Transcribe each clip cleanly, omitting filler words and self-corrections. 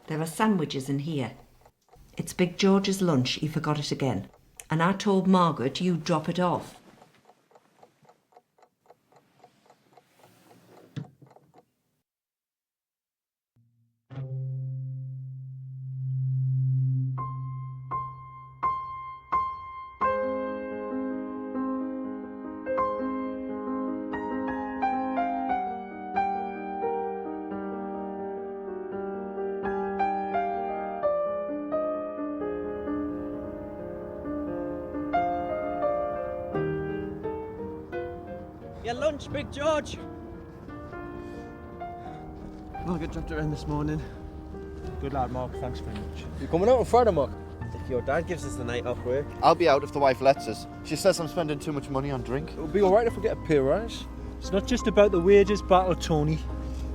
There are sandwiches in here. It's Big George's lunch, he forgot it again. And I told Margaret you'd drop it off. Your lunch, Big George! Margaret dropped it in this morning. Good lad, Mark. Thanks very much. You coming out on Friday, Mark? If your dad gives us the night off work. I'll be out if the wife lets us. She says I'm spending too much money on drink. It'll be alright if we get a pay rise. It's not just about the wages battle, Tony.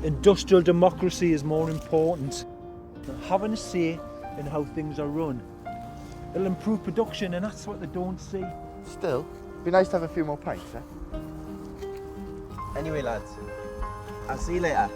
Industrial democracy is more important than having a say in how things are run. It'll improve production, and that's what they don't see. Still, be nice to have a few more pints, eh? Anyway, lads, I'll see you later.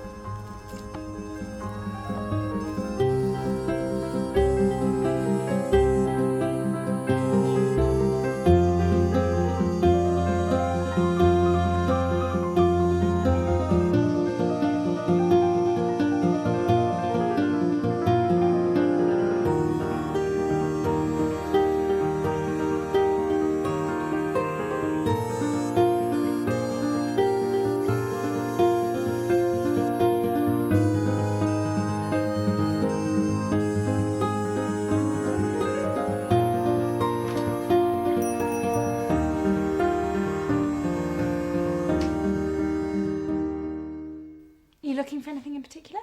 Looking for anything in particular?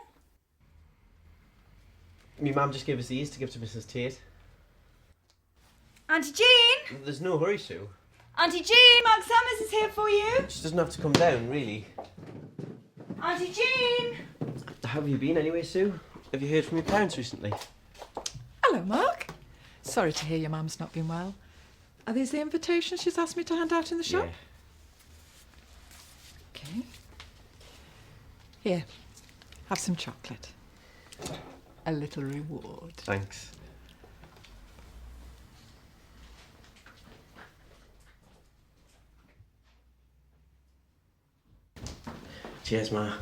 Me mum just gave us these to give to Mrs. Tate. Auntie Jean! There's no hurry, Sue. Auntie Jean, Mark Summers is here for you. She doesn't have to come down, really. Auntie Jean! How have you been anyway, Sue? Have you heard from your parents recently? Hello, Mark. Sorry to hear your mum's not been well. Are these the invitations she's asked me to hand out in the shop? Yeah. Okay. Here, have some chocolate. A little reward. Thanks. Cheers, Ma.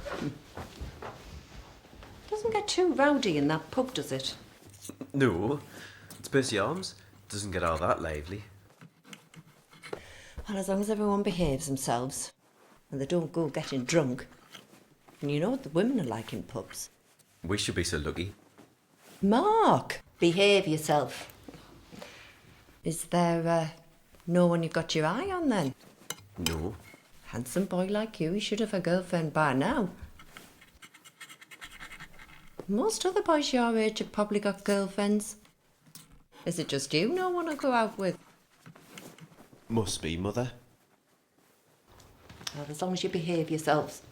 Doesn't get too rowdy in that pub, does it? No, it's Percy Arms. Doesn't get all that lively. Well, as long as everyone behaves themselves and they don't go getting drunk. And you know what the women are like in pubs. We should be so lucky. Mark, behave yourself. Is there no one you've got your eye on then? No. Handsome boy like you should have a girlfriend by now. Most other boys your age have probably got girlfriends. Is it just you no one to go out with? Must be, Mother. Well, as long as you behave yourselves.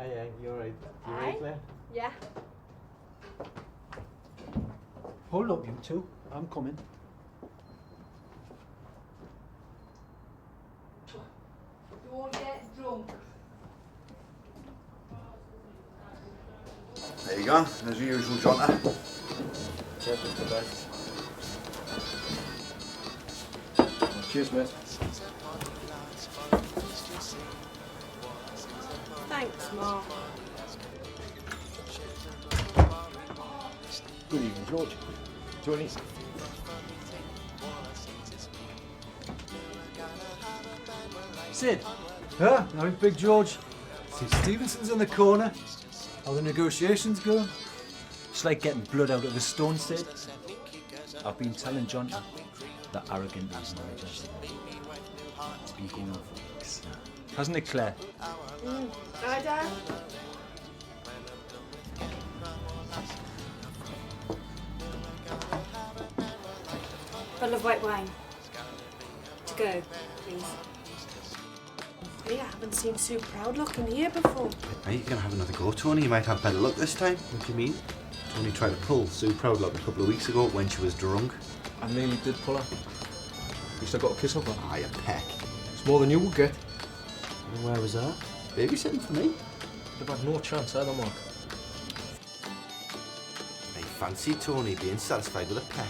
Yeah, you alright? You ready, Claire? Yeah. Hold up, you two. I'm coming. Don't get drunk. There you go, as usual, Jonah. Cheers, Mr. Best. Cheers, mate. Thanks, Mark. Good evening, George. Tony. Sid. Huh? Now Big George. See Stevenson's in the corner. How the negotiations go? It's like getting blood out of a stone, Sid. I've been telling John that arrogant as manager. It's been going on for weeks. Hasn't it, Claire? Hi, Dad. Bottle of white wine. To go, please. I haven't seen Sue proud looking here before. Are you going to have another go, Tony? You might have better luck this time. What do you mean? Tony tried to pull Sue Proudlock a couple of weeks ago when she was drunk. I nearly did pull her. You still got a kiss off her. Aye, a peck. It's more than you would get. Where was that? Babysitting for me. You've had no chance either, Mark. I fancy Tony being satisfied with a peck.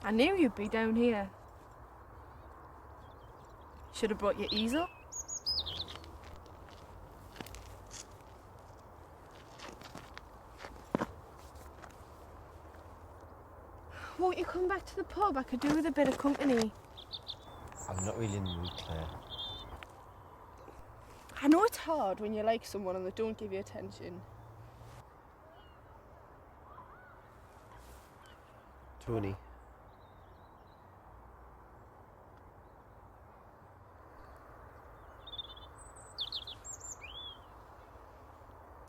I knew you'd be down here. Should have brought your easel. Won't you come back to the pub? I could do with a bit of company. I'm not really in the mood, Claire. I know it's hard when you like someone and they don't give you attention. Tony.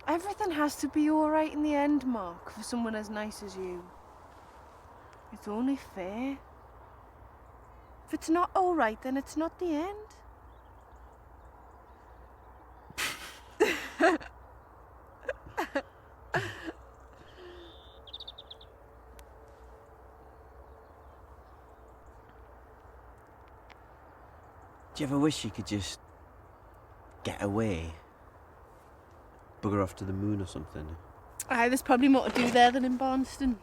Everything has to be alright in the end, Mark, for someone as nice as you. It's only fair. If it's not alright, then it's not the end. Do you ever wish you could just get away? Bugger off to the moon or something? Aye, there's probably more to do there than in Barnston.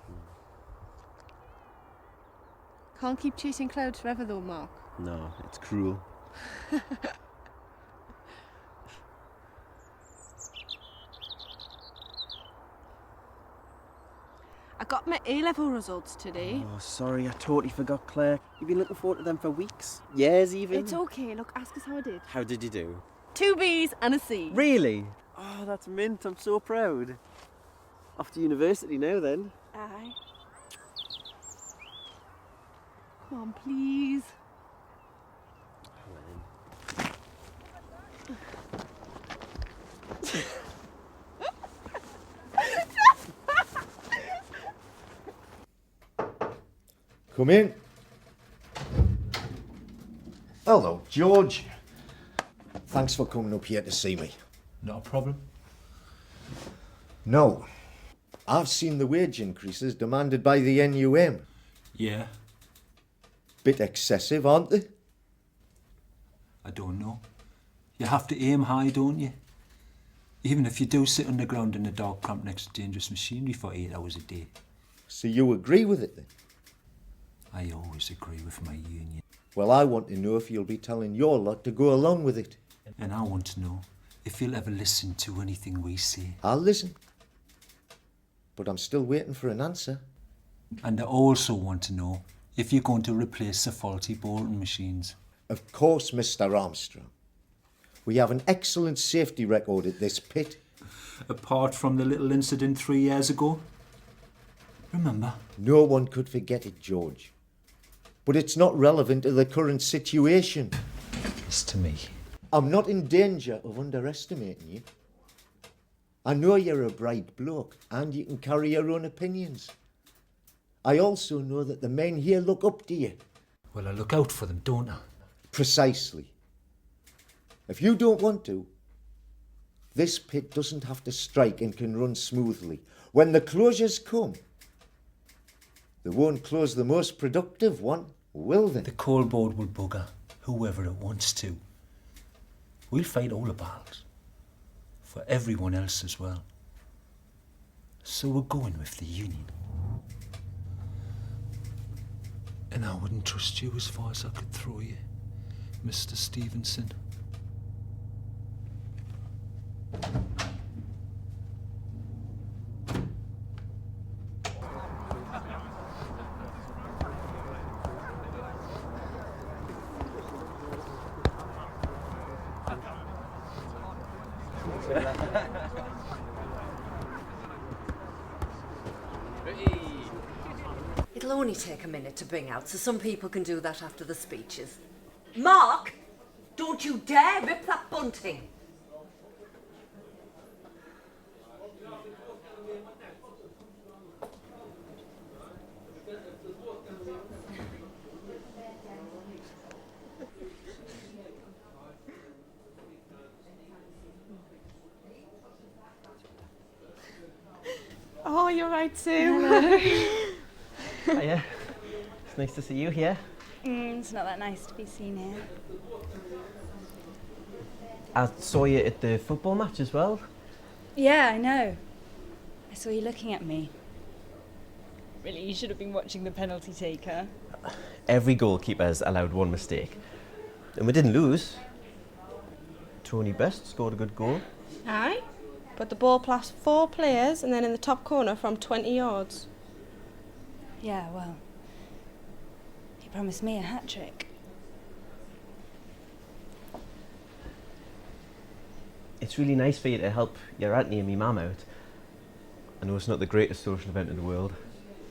Can't keep chasing clouds forever though, Mark. No, it's cruel. I got my A-level results today. Oh, sorry, I totally forgot, Claire. You've been looking forward to them for weeks, years even. It's okay, look, ask us how I did. How did you do? 2 B's and a C. Really? Oh, that's mint. I'm so proud. Off to university now, then. Aye. Come on, please. Come in. Hello, George. Thanks for coming up here to see me. Not a problem. No, I've seen the wage increases demanded by the NUM. Yeah, Bit excessive, aren't they? I don't know. You have to aim high, don't you? Even if you do sit underground in a dark, cramped next to dangerous machinery for 8 hours a day. So you agree with it then? I always agree with my union. Well, I want to know if you'll be telling your lot to go along with it. And I want to know if you'll ever listen to anything we say. I'll listen. But I'm still waiting for an answer. And I also want to know if you're going to replace the faulty bolting machines. Of course, Mr. Armstrong. We have an excellent safety record at this pit. Apart from the little incident 3 years ago. Remember? No one could forget it, George. But it's not relevant to the current situation. It's to me. I'm not in danger of underestimating you. I know you're a bright bloke and you can carry your own opinions. I also know that the men here look up to you. Well, I look out for them, don't I? Precisely. If you don't want to, this pit doesn't have to strike and can run smoothly. When the closures come, they won't close the most productive one, will they? The coal board will bugger whoever it wants to. We'll fight all the battles. for everyone else as well. So we're going with the union. And I wouldn't trust you as far as I could throw you, Mr. Stevenson. It'll only take a minute to bring out, so some people can do that after the speeches. Mark, don't you dare rip that bunting. Oh, you're right, Sue. Hiya. It's nice to see you here. It's not that nice to be seen here. I saw you at the football match as well. Yeah, I know. I saw you looking at me. Really, you should have been watching the penalty taker. Every goalkeeper's allowed one mistake. And we didn't lose. Tony Best scored a good goal. Aye, but the ball past 4 players and then in the top corner from 20 yards. Yeah, well, he promised me a hat-trick. It's really nice for you to help your auntie and me mum out. I know it's not the greatest social event in the world.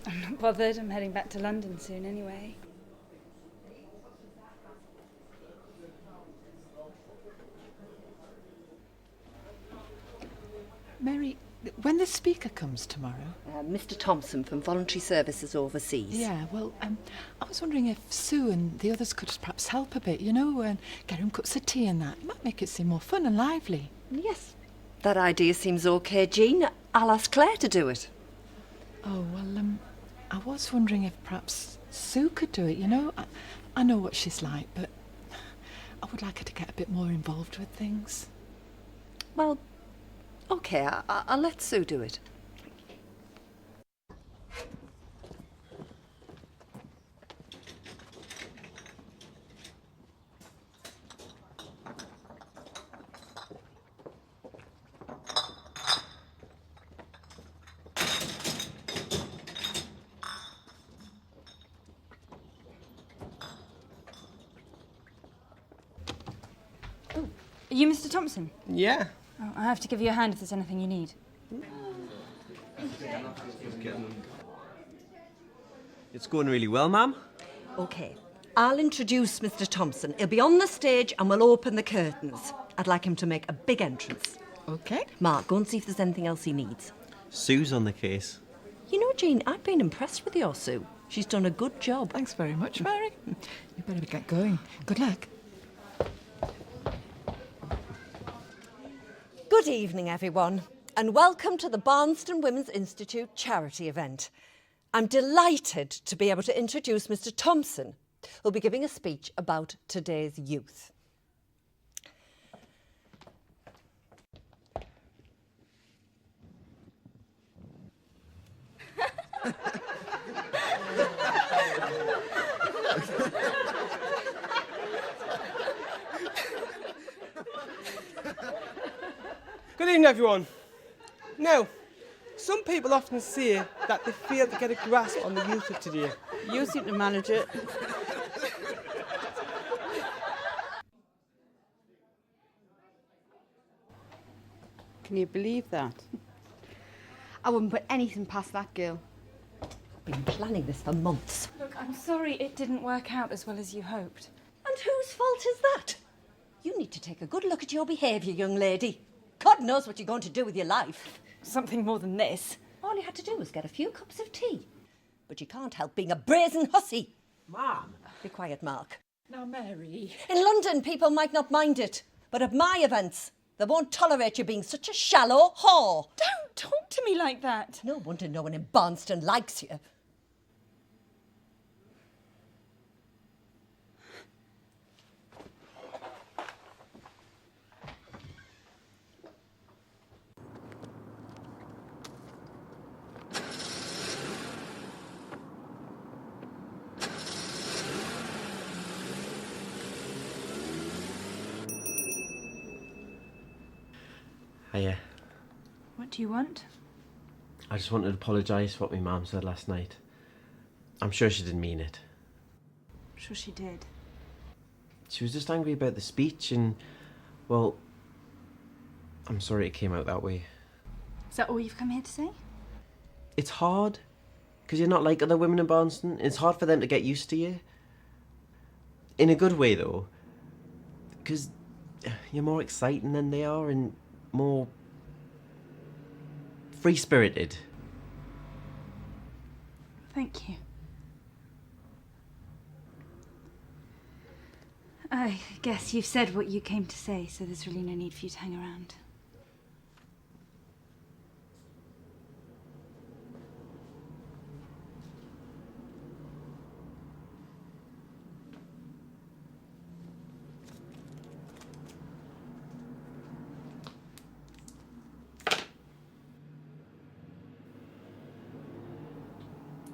I'm not bothered. I'm heading back to London soon anyway. Mary, when the speaker comes tomorrow... Mr. Thompson from Voluntary Services Overseas. Yeah, well, I was wondering if Sue and the others could perhaps help a bit, you know, and get him cups of tea and that. It might make it seem more fun and lively. Yes, that idea seems okay, Jean. I'll ask Claire to do it. Oh, well, I was wondering if perhaps Sue could do it, you know. I know what she's like, but I would like her to get a bit more involved with things. Well, okay, I'll let Sue do it. Are you Mr. Thompson? Yeah. Oh, I have to give you a hand if there's anything you need. It's going really well, ma'am. Okay, I'll introduce Mr. Thompson. He'll be on the stage and we'll open the curtains. I'd like him to make a big entrance. Okay. Mark, go and see if there's anything else he needs. Sue's on the case. You know, Jean, I've been impressed with your Sue. She's done a good job. Thanks very much, Mary. You better get going. Good luck. Good evening, everyone, and welcome to the Barnston Women's Institute charity event. I'm delighted to be able to introduce Mr. Thompson, who'll be giving a speech about today's youth. Good evening, everyone. Now, some people often say that they fail to get a grasp on the youth of today. You seem to manage it. Can you believe that? I wouldn't put anything past that girl. Been planning this for months. Look, I'm sorry it didn't work out as well as you hoped. And whose fault is that? You need to take a good look at your behaviour, young lady. God knows what you're going to do with your life. Something more than this. All you had to do was get a few cups of tea. But you can't help being a brazen hussy. Ma'am. Be quiet, Mark. Now, Mary... In London, people might not mind it. But at my events, they won't tolerate you being such a shallow whore. Don't talk to me like that. No wonder no one in Barnston likes you. Hiya. What do you want? I just wanted to apologise for what my mum said last night. I'm sure she didn't mean it. I'm sure she did. She was just angry about the speech and, well, I'm sorry it came out that way. Is that all you've come here to say? It's hard, because you're not like other women in Barnston. It's hard for them to get used to you. In a good way, though. Because you're more exciting than they are and more free-spirited. Thank you. I guess you've said what you came to say, so there's really no need for you to hang around.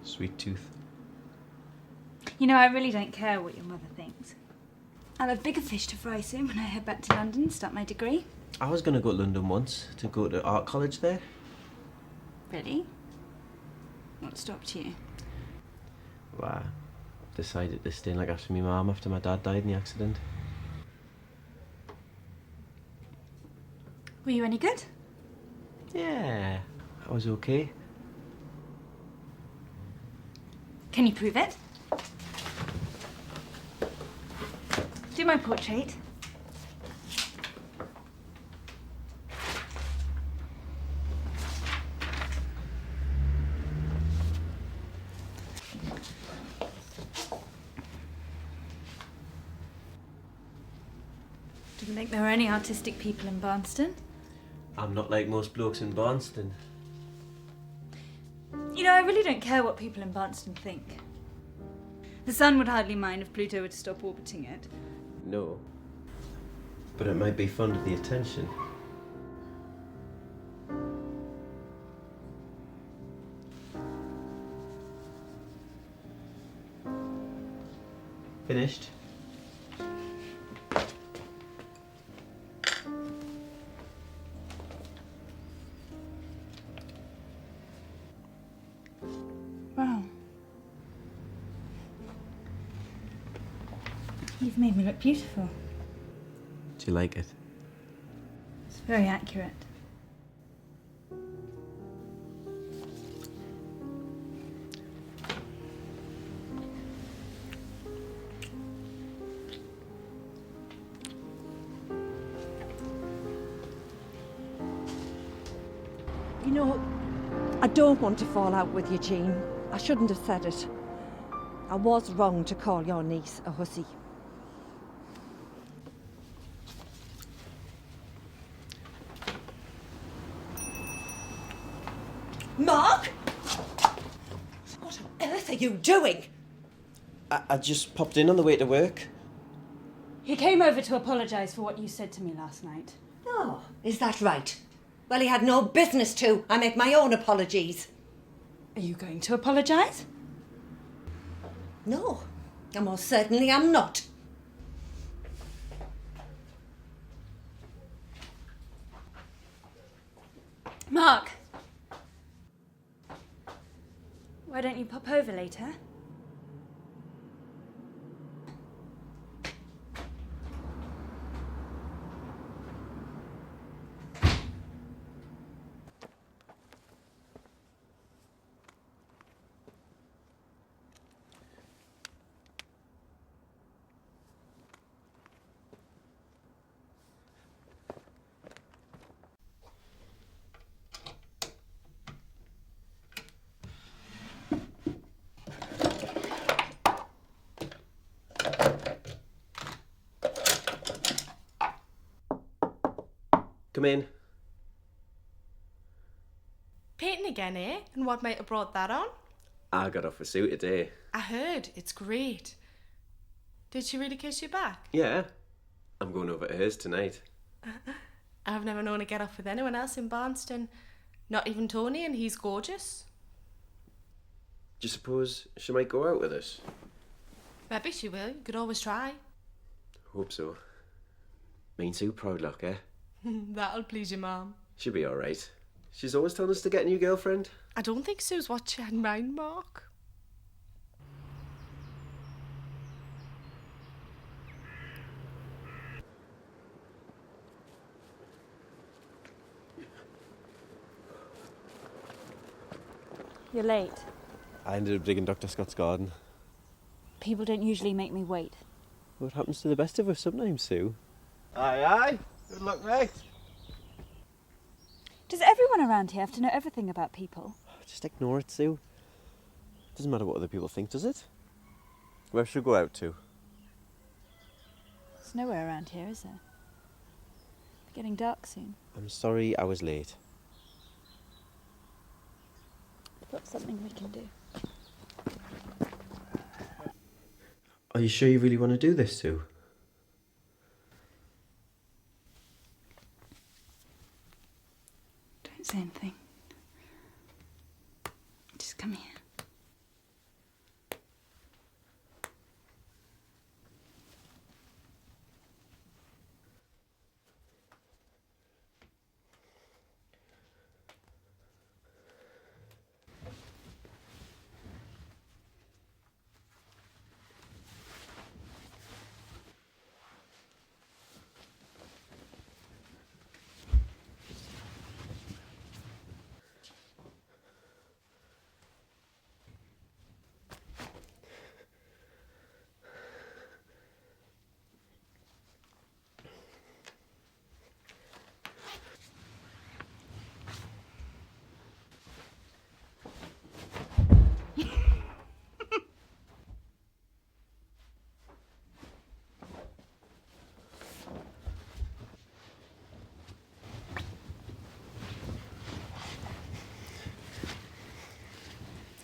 Sweet tooth. You know, I really don't care what your mother thinks. I'll have bigger fish to fry soon when I head back to London and start my degree. I was going to go to London once, to go to art college there. Really? What stopped you? Well, I decided to stay and look after my mum after my dad died in the accident. Were you any good? Yeah, I was okay. Can you prove it? Do my portrait. Didn't think there were any artistic people in Barnston. I'm not like most blokes in Barnston. You know, I really don't care what people in Barnston think. The sun would hardly mind if Pluto were to stop orbiting it. No. But it might be fun with the attention. Finished? Wow. You've made me look beautiful. Do you like it? It's very accurate. You know, I don't want to fall out with you, Jean. I shouldn't have said it. I was wrong to call your niece a hussy. Mark? What on earth are you doing? I just popped in on the way to work. He came over to apologise for what you said to me last night. Oh, is that right? Well, he had no business to. I make my own apologies. Are you going to apologise? No, I most certainly am not. Mark! Why don't you pop over later? Come in. Painting again, eh? And what might have brought that on? I got off a suit today. I heard. It's great. Did she really kiss you back? Yeah. I'm going over to hers tonight. I've never known her get off with anyone else in Barnston. Not even Tony, and he's gorgeous. Do you suppose she might go out with us? Maybe she will. You could always try. Hope so. Mean Sue proud luck, eh? That'll please your mum. She'll be alright. She's always telling us to get a new girlfriend. I don't think Sue's what she had in mind, Mark. You're late. I ended up digging Dr. Scott's garden. People don't usually make me wait. What happens to the best of us sometimes, Sue? Aye, aye. Good luck, mate. Does everyone around here have to know everything about people? Just ignore it, Sue. Doesn't matter what other people think, does it? Where should we go out to? There's nowhere around here, is there? It's getting dark soon. I'm sorry I was late. I've got something we can do. Are you sure you really want to do this, Sue? Don't say anything. Just come here.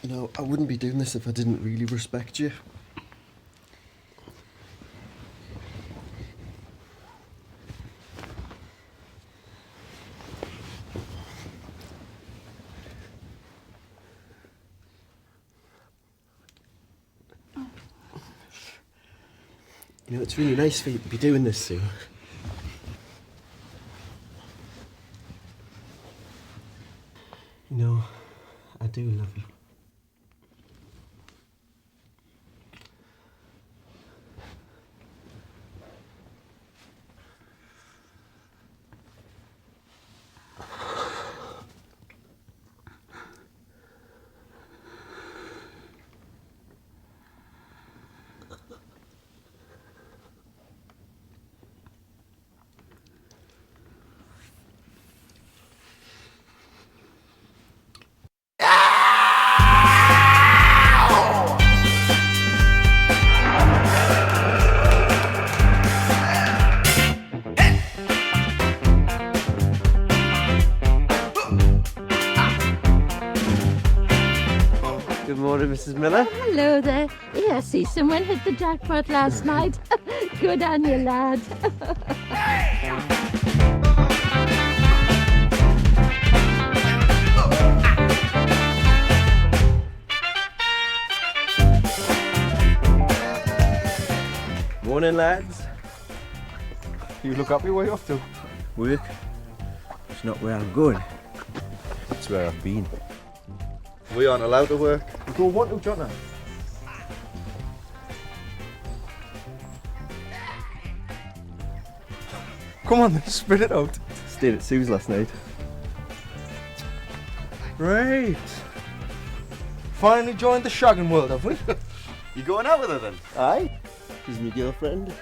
You know, I wouldn't be doing this if I didn't really respect you. You know, it's really nice for you to be doing this, Sue. You know, I do love you. Good morning, Mrs. Miller. Oh, hello there. Yeah, see, someone hit the jackpot last night. Good on you, lad. Morning, lads. You look happy. Where you off to? Work. It's not where I'm going. It's where I've been. We aren't allowed to work. We don't want to, John. Come on, then, spit it out. Stayed at Sue's last night. Right. Finally joined the shagging world, have we? You going out with her then? Aye. She's my girlfriend.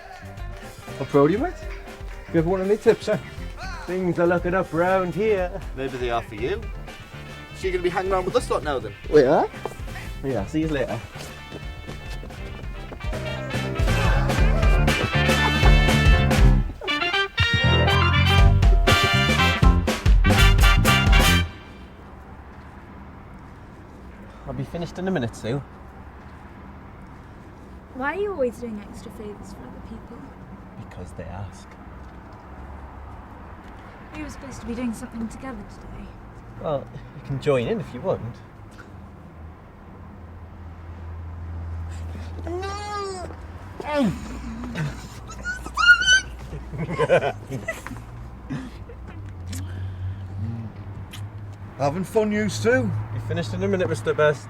I'm proud of you, mate. You ever want any tips, eh? Things are looking up round here. Maybe they are for you. So you're going to be hanging around with us lot now then? We are? Yeah, see you later. I'll be finished in a minute, Sue. Why are you always doing extra favours for other people? Because they ask. We were supposed to be doing something together today. Well, you can join in if you want. Having fun, you two? Be finished in a minute, Mr. Best.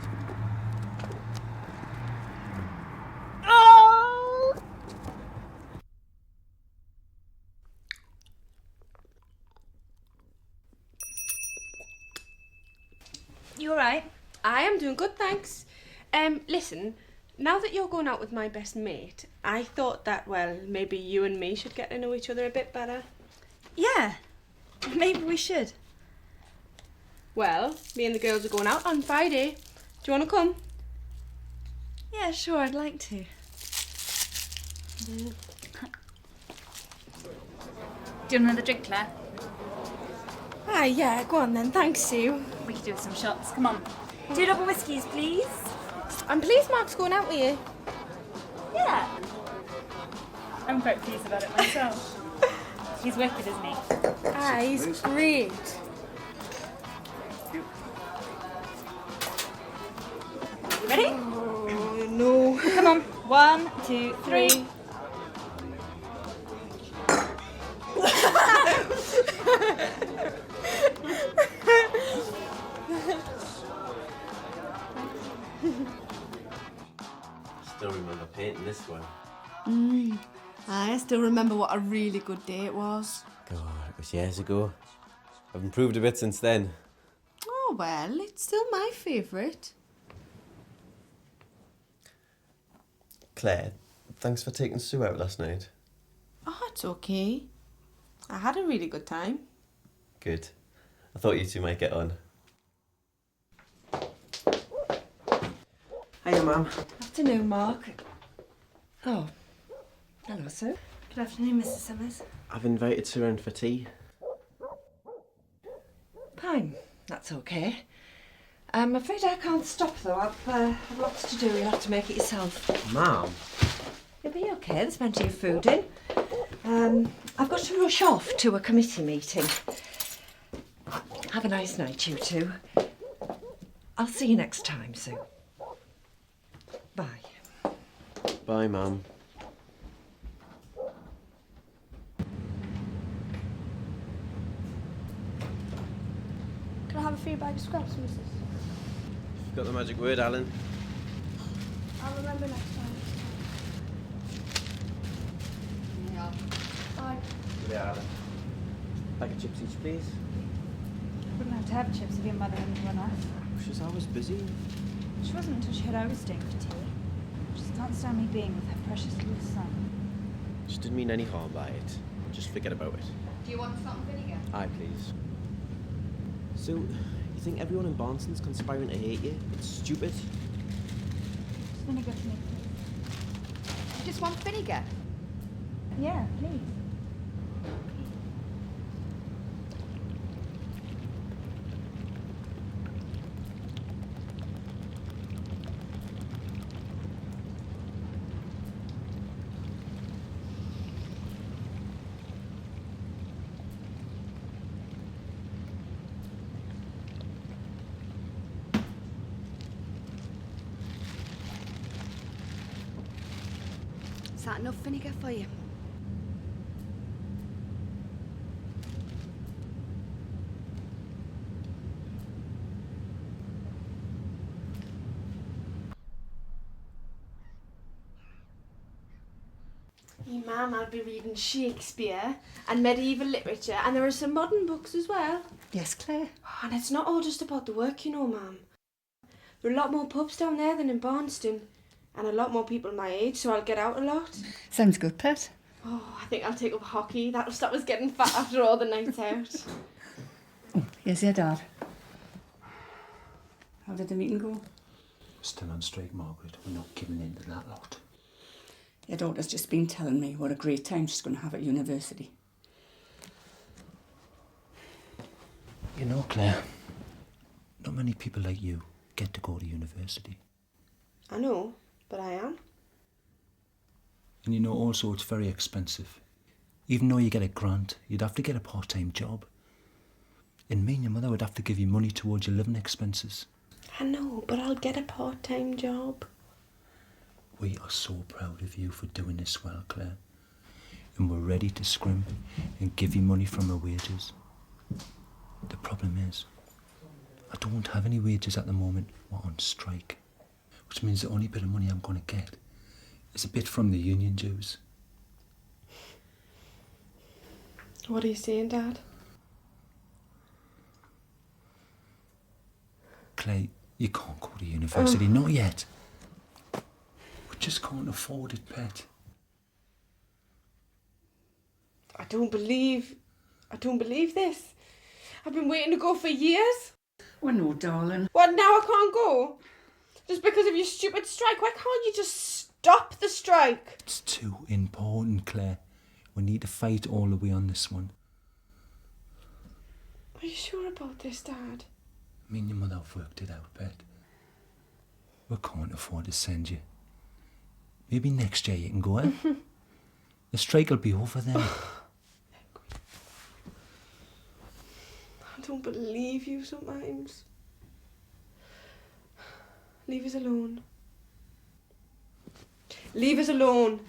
You alright? I am doing good, thanks. Listen, now that you're going out with my best mate, I thought that, well, maybe you and me should get to know each other a bit better. Yeah, maybe we should. Well, me and the girls are going out on Friday. Do you want to come? Yeah, sure, I'd like to. Do you want another drink, Claire? Ah, yeah, go on then. Thanks, Sue. We could do with some shots. Come on. 2 double whiskies, please. I'm pleased Mark's going out with you. Yeah. I'm quite pleased about it myself. He's wicked, isn't he? Ah, he's great. You ready? Oh, no. Come on. 1, 2, 3. Still remember painting this one. I still remember what a really good day it was. God, it was years ago. I've improved a bit since then. Oh, well, it's still my favourite. Claire, thanks for taking Sue out last night. Oh, it's okay. I had a really good time. Good. I thought you two might get on. Hiya, Mum. Afternoon, Mark. Oh, hello, Sue. Good afternoon, Mrs. Summers. I've invited Sue in for tea. Fine, that's okay. I'm afraid I can't stop, though. I've lots to do. You'll have to make it yourself. Mum? You'll be okay. There's plenty of food in. I've got to rush off to a committee meeting. Have a nice night, you two. I'll see you next time, Sue. Bye. Bye, Mum. Can I have a few bags of scraps, missus? Got the magic word, Alan? I'll remember next time. Yeah. Bye. Good, Alan. Bag of chips each, please. Wouldn't have to have chips if your mother hadn't run off. She's always busy. She wasn't until she heard I was staying for tea. She just can't stand me being with her precious little son. She didn't mean any harm by it. Just forget about it. Do you want something vinegar? Aye, please. So, you think everyone in Barnston's conspiring to hate you? It's stupid. Vinegar for me, please. You just want vinegar? Yeah, please. Is that enough vinegar for you? Hey, Mum, I'll be reading Shakespeare and medieval literature, and there are some modern books as well. Yes, Claire? And it's not all just about the work, you know, Mum. There are a lot more pubs down there than in Barnston, and a lot more people my age, so I'll get out a lot. Sounds good, Pet. Oh, I think I'll take up hockey. That'll stop us getting fat after all the nights out. Here's your dad. How did the meeting go? Still on straight, Margaret. We're not giving in to that lot. Your daughter's just been telling me what a great time she's going to have at university. You know, Claire, not many people like you get to go to university. I know, but I am. And you know also it's very expensive. Even though you get a grant, you'd have to get a part-time job. And me and your mother would have to give you money towards your living expenses. I know, but I'll get a part-time job. We are so proud of you for doing this well, Claire. And we're ready to scrimp and give you money from our wages. The problem is, I don't have any wages at the moment. We're on strike. Which means the only bit of money I'm going to get is a bit from the union dues. What are you saying, Dad? Clay, you can't go to university, not yet. We just can't afford it, Pet. I don't believe this. I've been waiting to go for years. Well, no, darling. What, now I can't go? Just because of your stupid strike? Why can't you just stop the strike? It's too important, Claire. We need to fight all the way on this one. Are you sure about this, Dad? Me and your mother have worked it out, Pet. We can't afford to send you. Maybe next year you can go, eh? The strike will be over then. I don't believe you sometimes. Leave us alone. Leave us alone.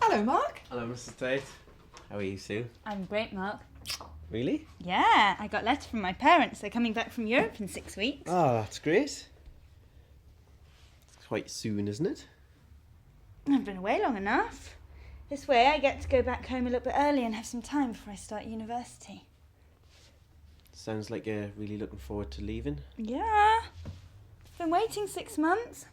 Hello, Mark. Hello, Mrs. Tate. How are you, Sue? I'm great, Mark. Really? Yeah, I got a letter from my parents. They're coming back from Europe in 6 weeks. Oh, that's great. It's quite soon, isn't it? I've been away long enough. This way I get to go back home a little bit early and have some time before I start university. Sounds like you're really looking forward to leaving. Yeah. Been waiting 6 months.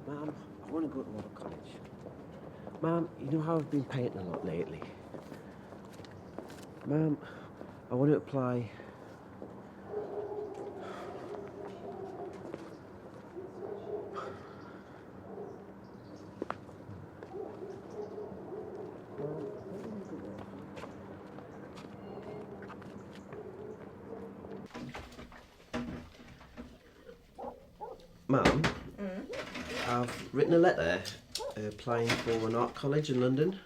Mum, I want to go to Royal College. Mum, you know how I've been painting a lot lately? Mum, I want to apply. Mum, I've written a letter applying for an art college in London.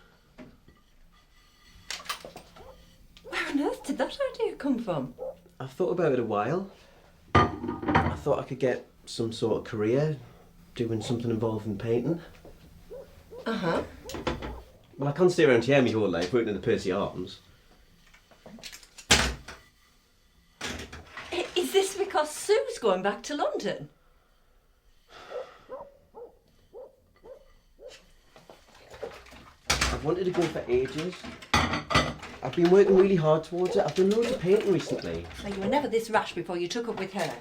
Where on earth did that idea come from? I've thought about it a while. I thought I could get some sort of career doing something involving painting. Uh-huh. Well, I can't stay around here my whole life working in the Percy Arms. Is this because Sue's going back to London? I've wanted to go for ages. I've been working really hard towards it. I've done loads of painting recently. Now, you were never this rash before you took up with her.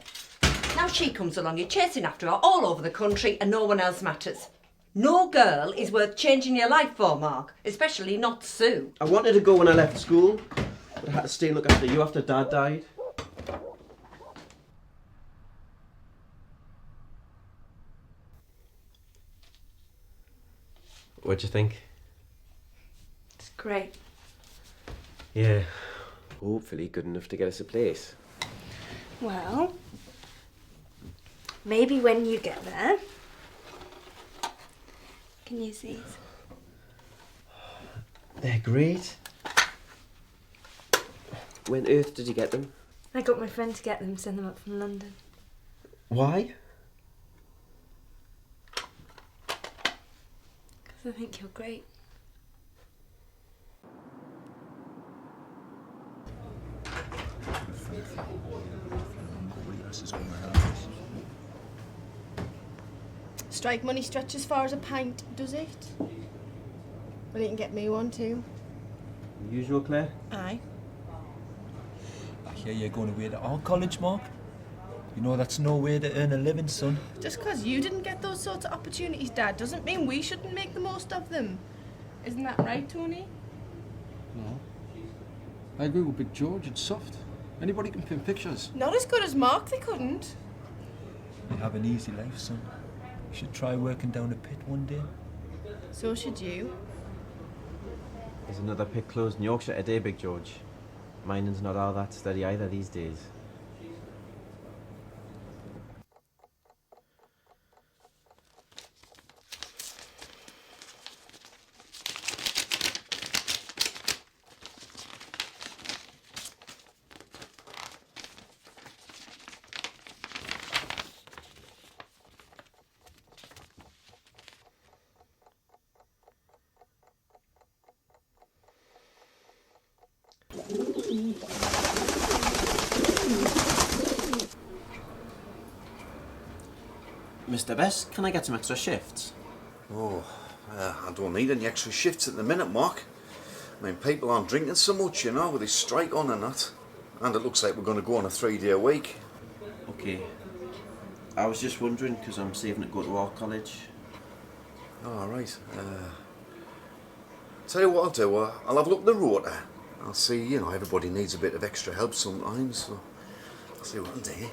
Now she comes along, you're chasing after her all over the country and no one else matters. No girl is worth changing your life for, Mark, especially not Sue. I wanted to go when I left school, but I had to stay and look after you after Dad died. What'd you think? It's great. Yeah, hopefully good enough to get us a place. Well, maybe when you get there. Can you see? They're great. When on earth did you get them? I got my friend to get them, send them up from London. Why? Because I think you're great. Strike money stretch as far as a pint, does it? Well, you can get me one too. Usual, Claire? Aye. I hear you're going away to art college, Mark. You know that's no way to earn a living, son. Just because you didn't get those sorts of opportunities, Dad, doesn't mean we shouldn't make the most of them. Isn't that right, Tony? No. I agree with Big George, it's soft. Anybody can paint pictures. Not as good as Mark, they couldn't. You have an easy life, son. You should try working down a pit one day. So should you. There's another pit closed in Yorkshire today, Big George. Mining's not all that steady either these days. Mr. Best, can I get some extra shifts? Oh, I don't need any extra shifts at the minute, Mark. I mean, people aren't drinking so much, you know, with this strike on and that. And it looks like we're going to go on a 3-day week. Okay. I was just wondering, because I'm saving to go to our college. Oh, right. Tell you what I'll do, I'll have a look at the rota. I'll see, you know, everybody needs a bit of extra help sometimes, so I'll see what I can do.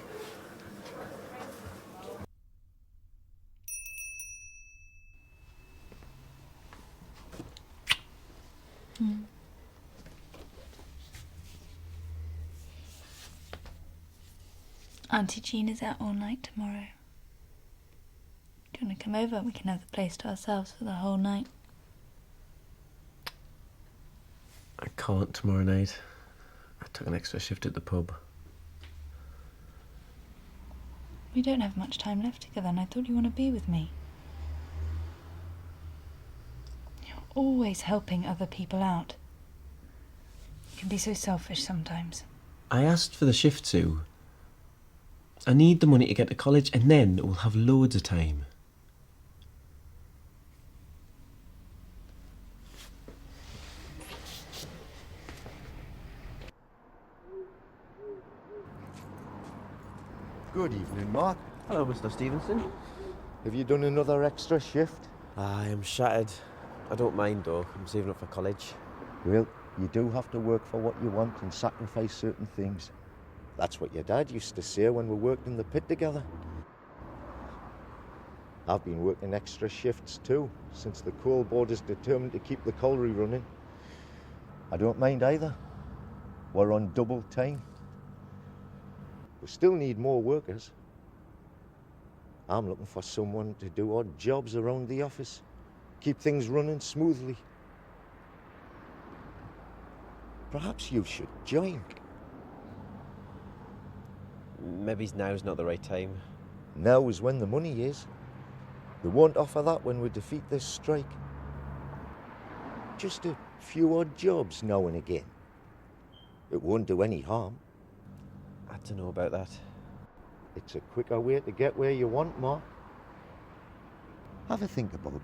Auntie Jean is out all night tomorrow. Do you want to come over and we can have the place to ourselves for the whole night? I can't tomorrow night. I took an extra shift at the pub. We don't have much time left together and I thought you want to be with me. You're always helping other people out. You can be so selfish sometimes. I asked for the shift, Sue. I need the money to get to college and then we'll have loads of time. Good evening, Mark. Hello, Mr. Stevenson. Have you done another extra shift? I am shattered. I don't mind though, I'm saving up for college. Well, you do have to work for what you want and sacrifice certain things. That's what your dad used to say when we worked in the pit together. I've been working extra shifts too, since the coal board is determined to keep the colliery running. I don't mind either. We're on double time. We still need more workers. I'm looking for someone to do odd jobs around the office, keep things running smoothly. Perhaps you should join. Maybe now's not the right time. Now is when the money is. They won't offer that when we defeat this strike. Just a few odd jobs now and again. It won't do any harm. I don't know about that. It's a quicker way to get where you want, Mark. Have a think about it.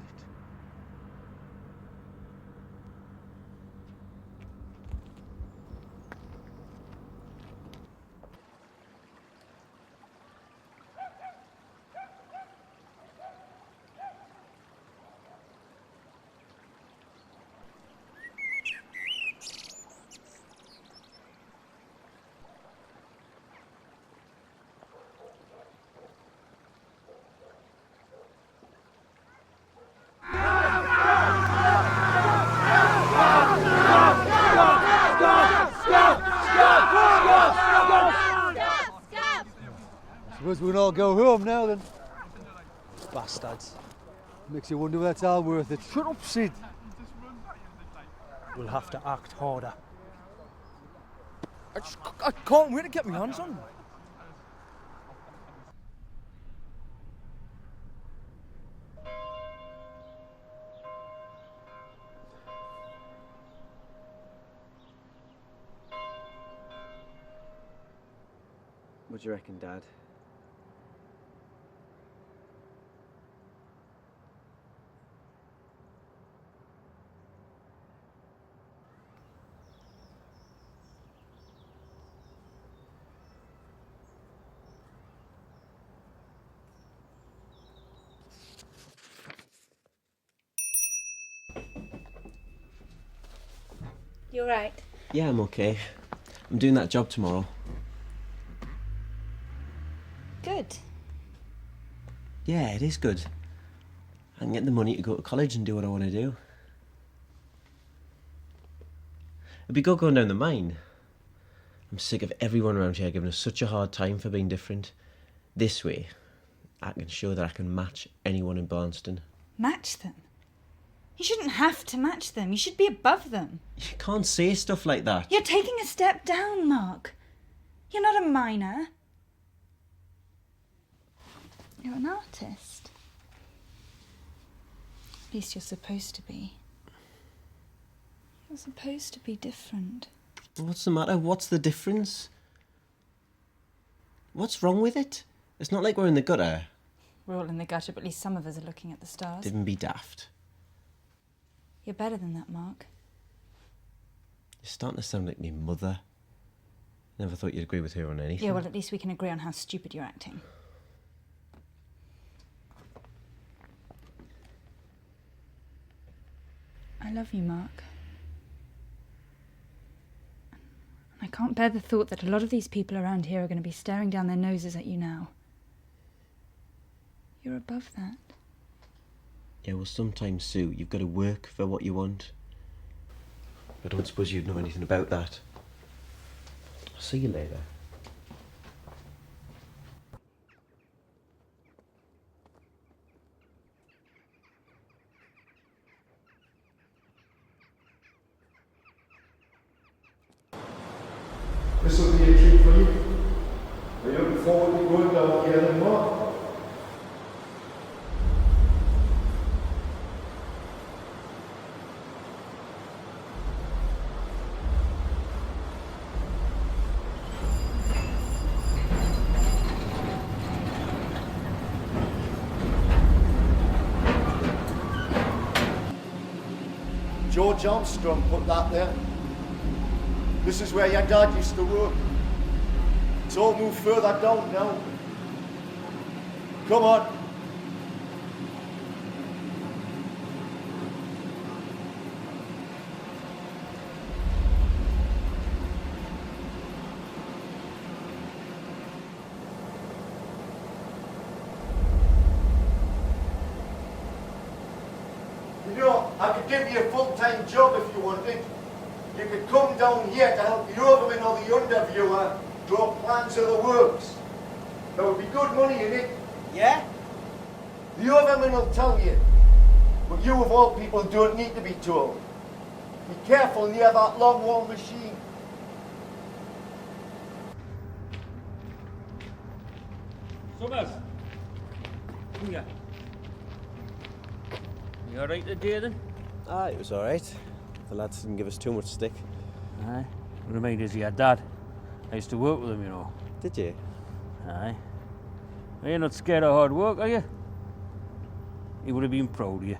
Suppose we can all go home now then. Bastards. Makes you wonder whether it's all worth it. Shut up, Sid. We'll have to act harder. I can't wait to get my hands on them. What do you reckon, Dad? You're right. Yeah, I'm okay. I'm doing that job tomorrow. Good. Yeah, it is good. I can get the money to go to college and do what I want to do. It'd be good going down the mine. I'm sick of everyone around here giving us such a hard time for being different. This way, I can show that I can match anyone in Barnston. Match them? You shouldn't have to match them. You should be above them. You can't say stuff like that. You're taking a step down, Mark. You're not a miner. You're an artist. At least you're supposed to be. You're supposed to be different. What's the matter? What's the difference? What's wrong with it? It's not like we're in the gutter. We're all in the gutter, but at least some of us are looking at the stars. Didn't be daft. You're better than that, Mark. You're starting to sound like me mother. Never thought you'd agree with her on anything. Yeah, well, at least we can agree on how stupid you're acting. I love you, Mark. I can't bear the thought that a lot of these people around here are going to be staring down their noses at you now. You're above that. Yeah, well, sometimes, Sue, you've got to work for what you want. I don't suppose you'd know anything about that. I'll see you later. This will be a treat for you. Are you looking forward to going down here and more? George Armstrong put that there. This is where your dad used to work. It's all moved further down now. Come on. You know, I could give you a full-time job if you wanted. You could come down here to help the overman or the underviewer draw plans of the works. There would be good money in it. Yeah? The overman will tell you. But you of all people don't need to be told. Be careful near that long wall machine. Summers! Come here. You alright today then? Ah, it was alright. The lads didn't give us too much stick. Aye. Remind us of your dad. I used to work with him, you know. Did you? Aye. You're not scared of hard work, are you? He would have been proud of you.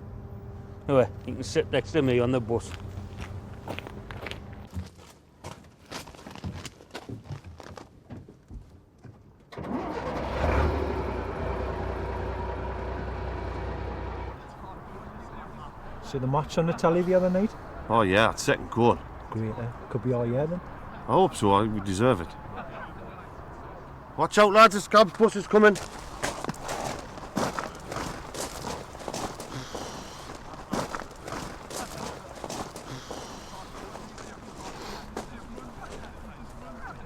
Anyway, you can sit next to me on the bus. See the match on the telly the other night? Oh yeah, it's second goal. Great, could be all year then. I hope so, we deserve it. Watch out lads, the scabs bus is coming.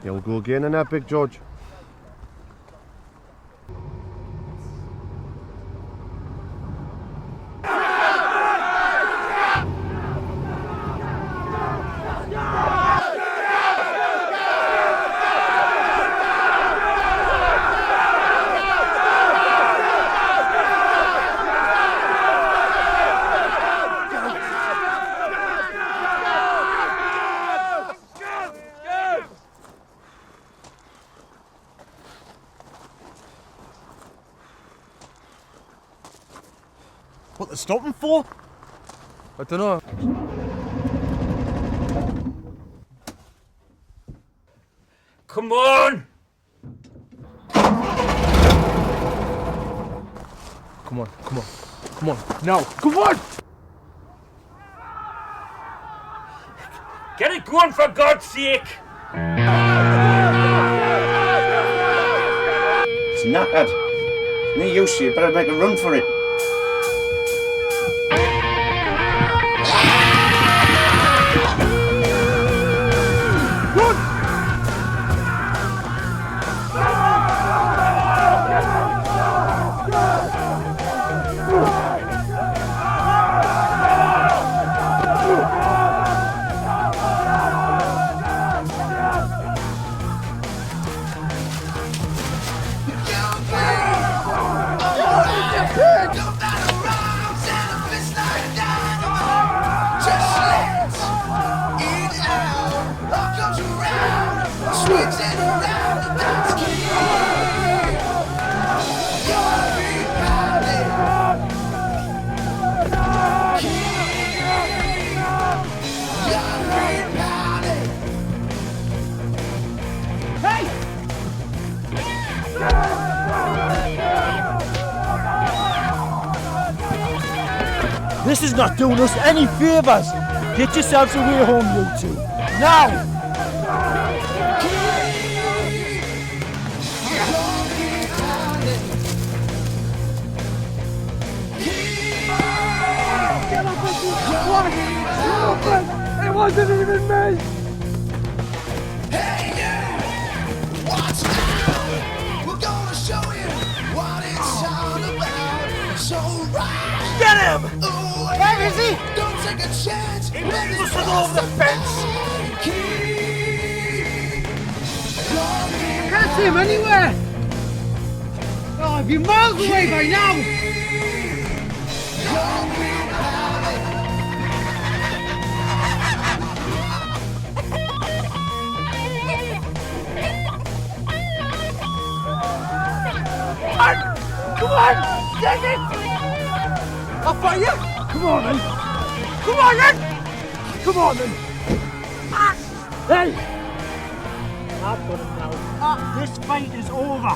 Yeah, we'll go again in that, Big George. What they're stopping for? I don't know. Come on! Come on, come on, come on, now, come on! Get it going for God's sake! It's knackered. No use, you better make a run for it. Pig! This is not doing us any favours. Get yourselves away home, you two. Now! It wasn't even me! Hey you! Watch out! We're gonna show you what it's all about. So right! Get him! Ooh, Where is he? Don't take a chance! He must have over the fence! I can't see him anywhere! Oh, I'd be miles away by now! Come on! Take it! I'll fight you! Come on then! Come on then! Come on then! Hey! I've got him now. This fight is over.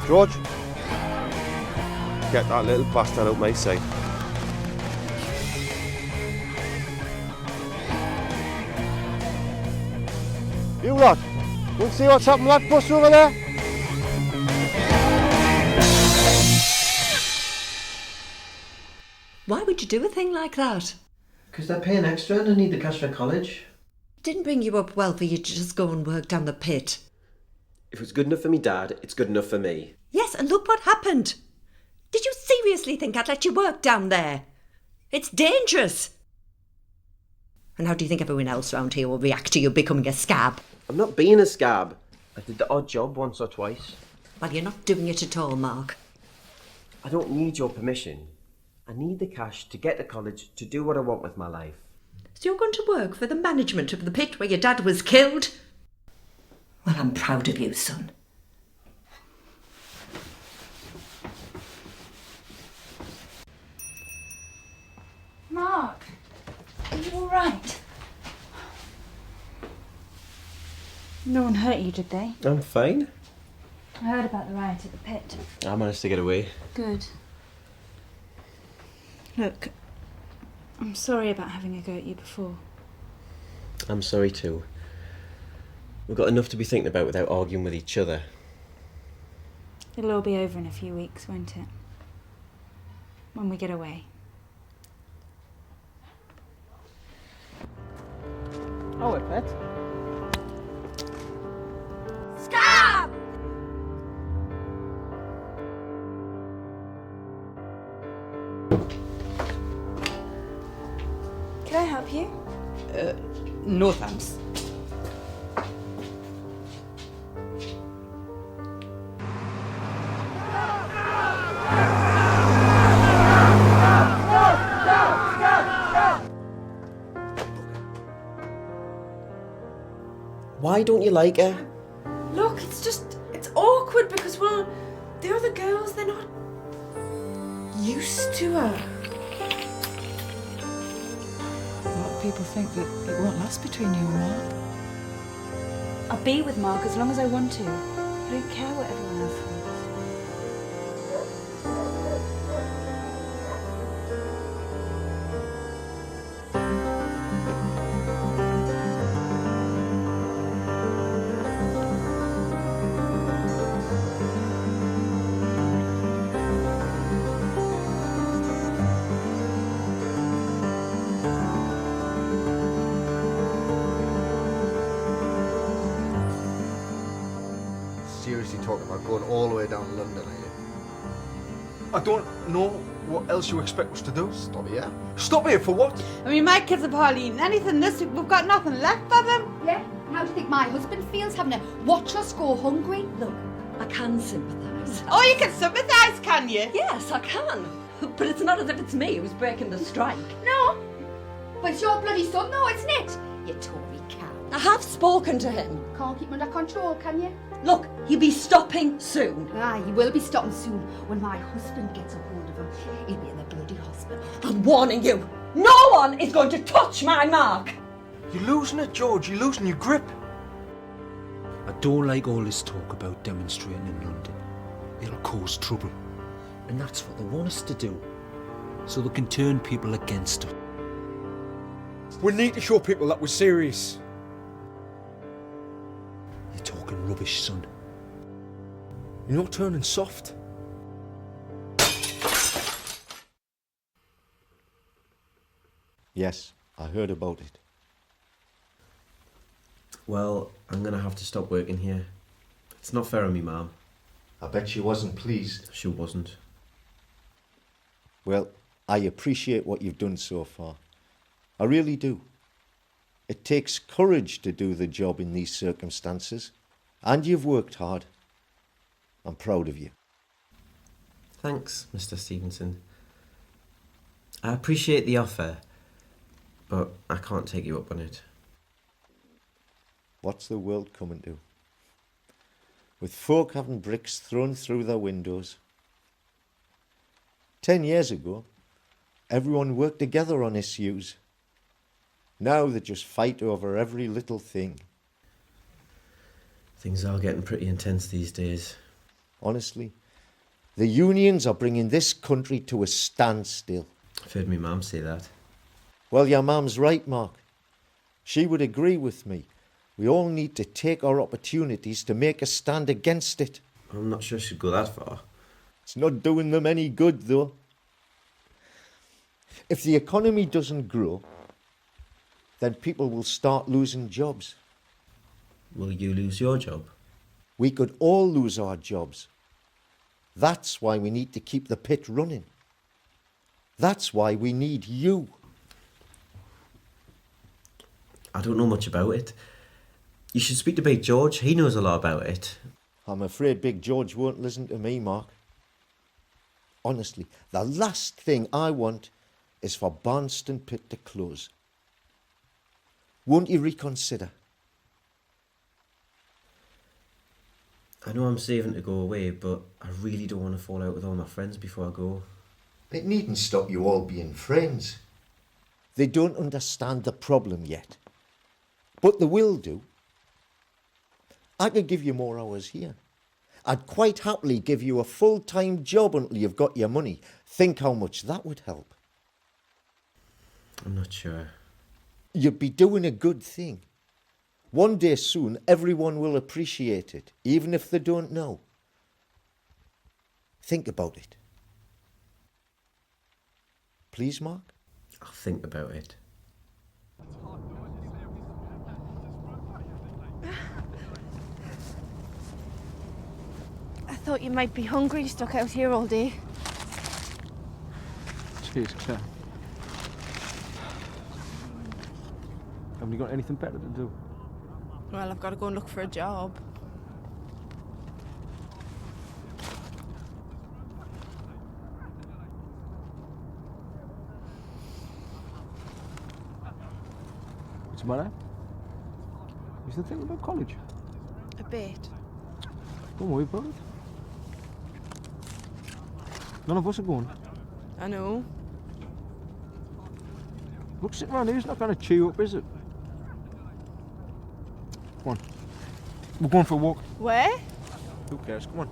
George, get that little bastard out my sight. You lot, want to see what's happened to that bus over there? Why would you do a thing like that? Because they're paying extra and I need the cash for college. Didn't bring you up well for you to just go and work down the pit. If it's good enough for me dad, it's good enough for me. Yes, and look what happened. Did you seriously think I'd let you work down there? It's dangerous. And how do you think everyone else around here will react to you becoming a scab? I'm not being a scab. I did the odd job once or twice. Well, you're not doing it at all, Mark. I don't need your permission. I need the cash to get to college to do what I want with my life. So you're going to work for the management of the pit where your dad was killed? Well, I'm proud of you, son. Mark, are you all right? No one hurt you, did they? I'm fine. I heard about the riot at the pit. I managed to get away. Good. Look, I'm sorry about having a go at you before. I'm sorry too. We've got enough to be thinking about without arguing with each other. It'll all be over in a few weeks, won't it? When we get away. Oh, a pet. Scab! Can I help you? No thanks. Why don't you like her? Look, it's awkward because, well, the other girls, they're not used to her. A lot of people think that it won't last between you and Mark. I'll be with Mark as long as I want to. I don't care what everyone else thinks. Seriously talking about going all the way down to London, are you? I don't know what else you expect us to do. Stop here? Stop here for what? I mean, my kids have hardly eaten anything this week. We've got nothing left for them. Yeah? How do you think my husband feels having to watch us go hungry? Look, I can sympathise. Oh, you can sympathise, can you? Yes, I can. But it's not as if it's me who's breaking the strike. No. But it's your bloody son, though, isn't it? You Tory cow. I have spoken to him. Can't keep him under control, can you? Look, he'll be stopping soon. Aye, he will be stopping soon. When my husband gets a hold of him, he'll be in the bloody hospital. I'm warning you. No one is going to touch my Mark. You're losing it, George. You're losing your grip. I don't like all this talk about demonstrating in London. It'll cause trouble. And that's what they want us to do. so they can turn people against them. We need to show people that we're serious. You're talking rubbish, son. You're not turning soft. Yes, I heard about it. Well, I'm gonna have to stop working here. It's not fair on me, Mum. I bet she wasn't pleased. She wasn't. Well, I appreciate what you've done so far. I really do. It takes courage to do the job in these circumstances, and you've worked hard. I'm proud of you. Thanks, Mr. Stevenson. I appreciate the offer, but I can't take you up on it. What's the world coming to? With folk having bricks thrown through their windows. 10 years ago, everyone worked together on issues. Now they just fight over every little thing. Things are getting pretty intense these days. Honestly, the unions are bringing this country to a standstill. I've heard my mum say that. Well, your mum's right, Mark. She would agree with me. We all need to take our opportunities to make a stand against it. I'm not sure she'd go that far. It's not doing them any good, though. If the economy doesn't grow, then people will start losing jobs. Will you lose your job? We could all lose our jobs. That's why we need to keep the pit running. That's why we need you. I don't know much about it. You should speak to Big George. He knows a lot about it. I'm afraid Big George won't listen to me, Mark. Honestly, the last thing I want is for Barnston Pit to close. Won't you reconsider? I know I'm saving to go away, but I really don't want to fall out with all my friends before I go. It needn't stop you all being friends. They don't understand the problem yet, but they will do. I could give you more hours here. I'd quite happily give you a full-time job until you've got your money. Think how much that would help. I'm not sure. You'd be doing a good thing. One day soon, everyone will appreciate it, even if they don't know. Think about it. Please, Mark? I'll think about it. I thought you might be hungry, stuck out here all day. Cheers, Claire. Haven't you got anything better to do? Well, I've got to go and look for a job. What's the matter? You still thinking about college? A bit. Don't worry about it. None of us are going. I know. Look, sitting around here is not going to cheer you up, is it? Come on. We're going for a walk. Where? Who cares? Come on.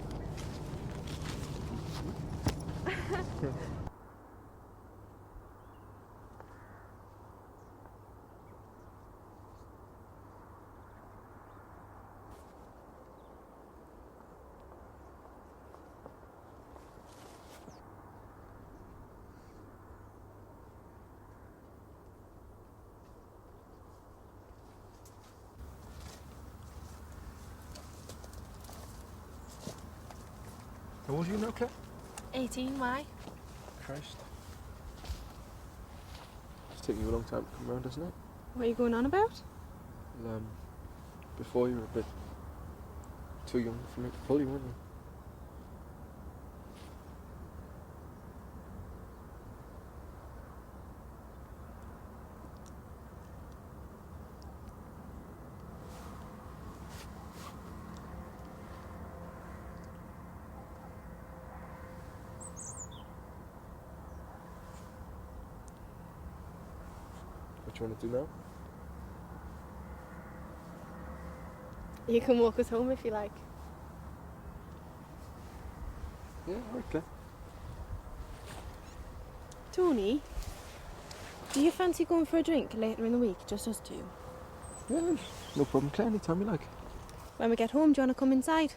How old are you now, Claire? 18, why? Christ. It's taken you a long time to come around, hasn't it? What are you going on about? Well, before you were a bit too young for me to pull you, weren't you? What do you want to do now? You can walk us home if you like. Yeah, all right, Claire. Tony, do you fancy going for a drink later in the week, just us two? Yeah, no problem, Claire. Anytime you like. When we get home, do you want to come inside?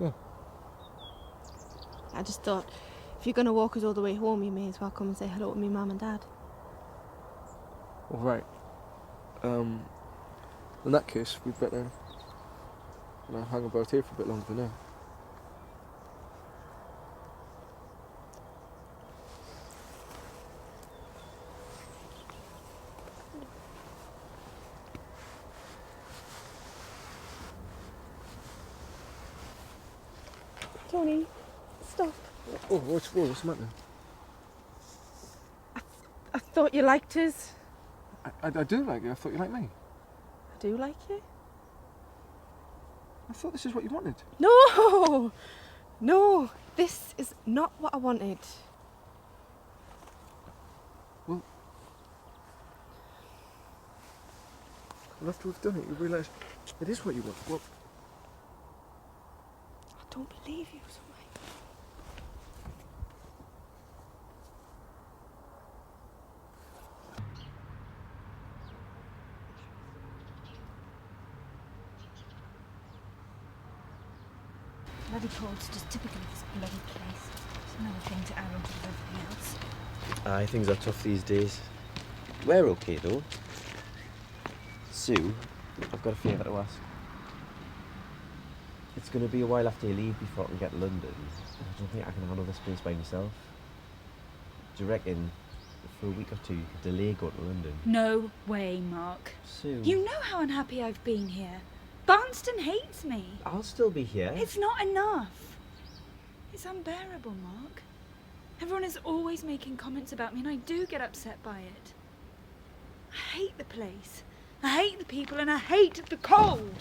Yeah. I just thought, if you're going to walk us all the way home, you may as well come and say hello to me mum and dad. All right. In that case, we'd better hang about here for a bit longer for now. Tony, stop. Oh, what's the matter? I thought you liked us. I do like you. I thought you liked me. I do like you. I thought this is what you wanted. No! No, this is not what I wanted. Well, after we've done it, you realise it is what you want. Well, I don't believe you, so Bloody cold's just typical of this bloody place. It's another thing to add on top of everything else. Aye, things are tough these days. We're okay though. Sue, I've got a favour to ask. It's going to be a while after you leave before I can get to London. I don't think I can handle this place by myself. Do you reckon for a week or two you could delay going to London? No way, Mark. Sue. You know how unhappy I've been here. Barnston hates me. I'll still be here. It's not enough. It's unbearable, Mark. Everyone is always making comments about me and I do get upset by it. I hate the place. I hate the people and I hate the cold.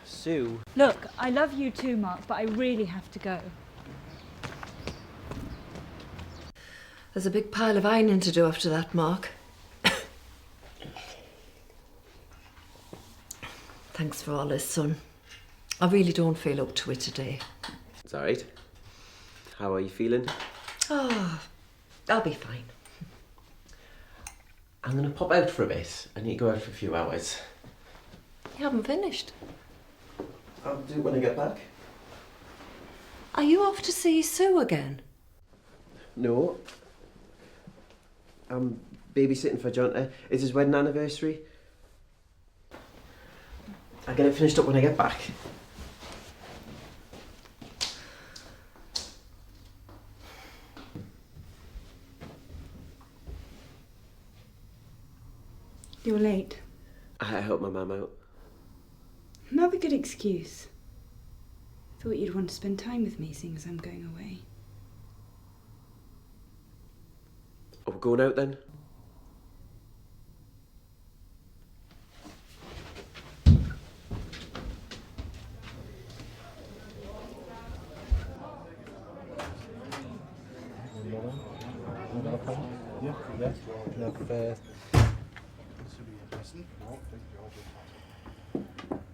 Sue. Look, I love you too, Mark, but I really have to go. There's a big pile of ironing to do after that, Mark. Thanks for all this, son. I really don't feel up to it today. It's alright. How are you feeling? Oh, I'll be fine. I'm going to pop out for a bit. I need to go out for a few hours. You haven't finished. I'll do it when I get back. Are you off to see Sue again? No. I'm babysitting for Jonty. It's his wedding anniversary. I'll get it finished up when I get back. You're late. I helped my mum out. Another good excuse. Thought you'd want to spend time with me, seeing as I'm going away. Are we going out then?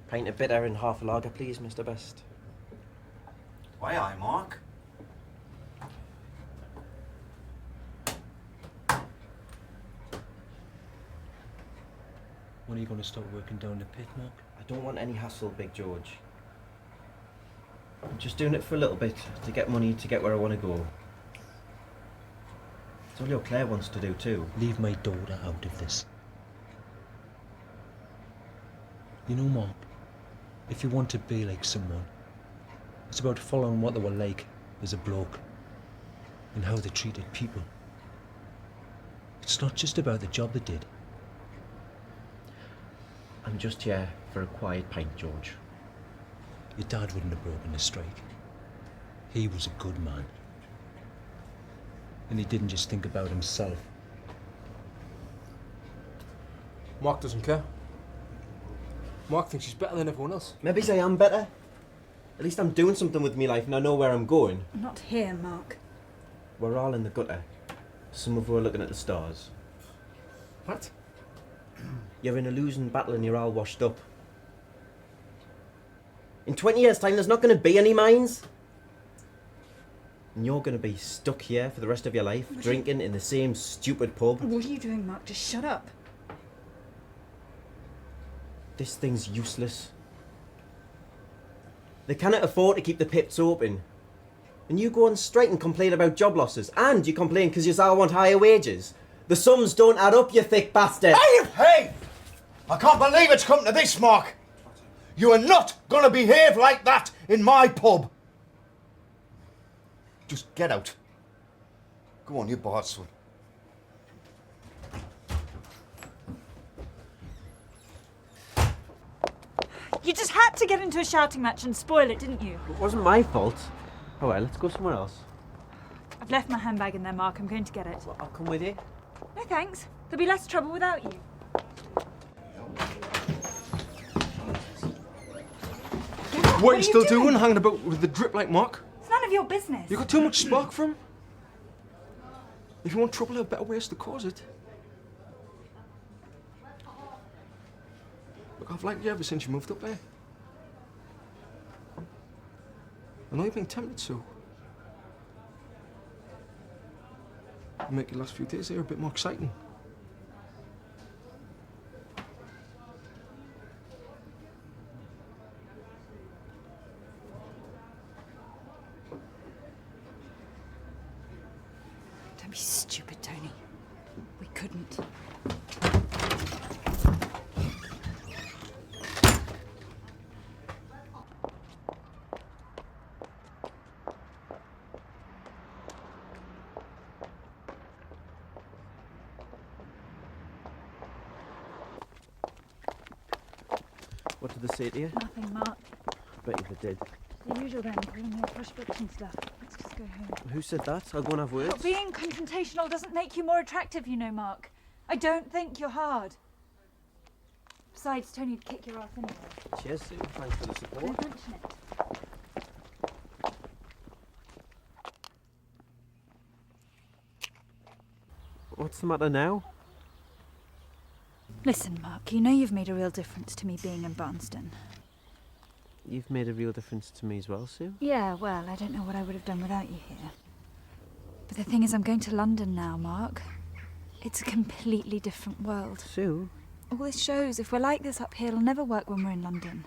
Pint of bitter and half a lager, please, Mr. Best. Why, aye, Mark? When are you going to start working down the pit, Mark? I don't want any hassle, Big George. I'm just doing it for a little bit, to get money to get where I want to go. It's all your Claire wants to do too. Leave my daughter out of this. You know, Mark, if you want to be like someone, it's about following what they were like as a bloke and how they treated people. It's not just about the job they did. I'm just here for a quiet pint, George. Your dad wouldn't have broken the strike. He was a good man. And he didn't just think about himself. Mark doesn't care. Mark thinks he's better than everyone else. Maybe I am better. At least I'm doing something with my life and I know where I'm going. Not here, Mark. We're all in the gutter. Some of us are looking at the stars. What? You're in a losing battle and you're all washed up. In 20 years' time, there's not going to be any mines. And you're going to be stuck here for the rest of your life, drinking in the same stupid pub. What are you doing, Mark? Just shut up. This thing's useless. They cannot afford to keep the pits open. And you go on strike and complain about job losses. And you complain because you all want higher wages. The sums don't add up, you thick bastard. Hey! I can't believe it's come to this, Mark. You are not going to behave like that in my pub. Just get out. Go on, you Barnston. You just had to get into a shouting match and spoil it, didn't you? It wasn't my fault. Oh well, let's go somewhere else. I've left my handbag in there, Mark. I'm going to get it. Well, I'll come with you. No thanks. There'll be less trouble without you. What are you still doing, hanging about with the drip like Mark? It's none of your business. You got too much spark from him. If you want trouble, there are better ways to cause it. Look, I've liked you ever since you moved up there. I know you've been tempted to. Make your last few days here a bit more exciting. Don't be stupid, Tony. We couldn't. What did they say to you? Nothing, Mark. I bet you they did. The usual then, calling me a push bitch and stuff. Let's just go home. Who said that? I'll go and have words. But being confrontational doesn't make you more attractive, you know, Mark. I don't think you're hard. Besides, Tony'd kick your ass anyway. Cheers, Sue. Thanks for the support. Don't mention it. What's the matter now? Listen, Mark, you know you've made a real difference to me being in Barnston. You've made a real difference to me as well, Sue. Yeah, well, I don't know what I would have done without you here. But the thing is, I'm going to London now, Mark. It's a completely different world. Sue? All this shows, if we're like this up here, it'll never work when we're in London.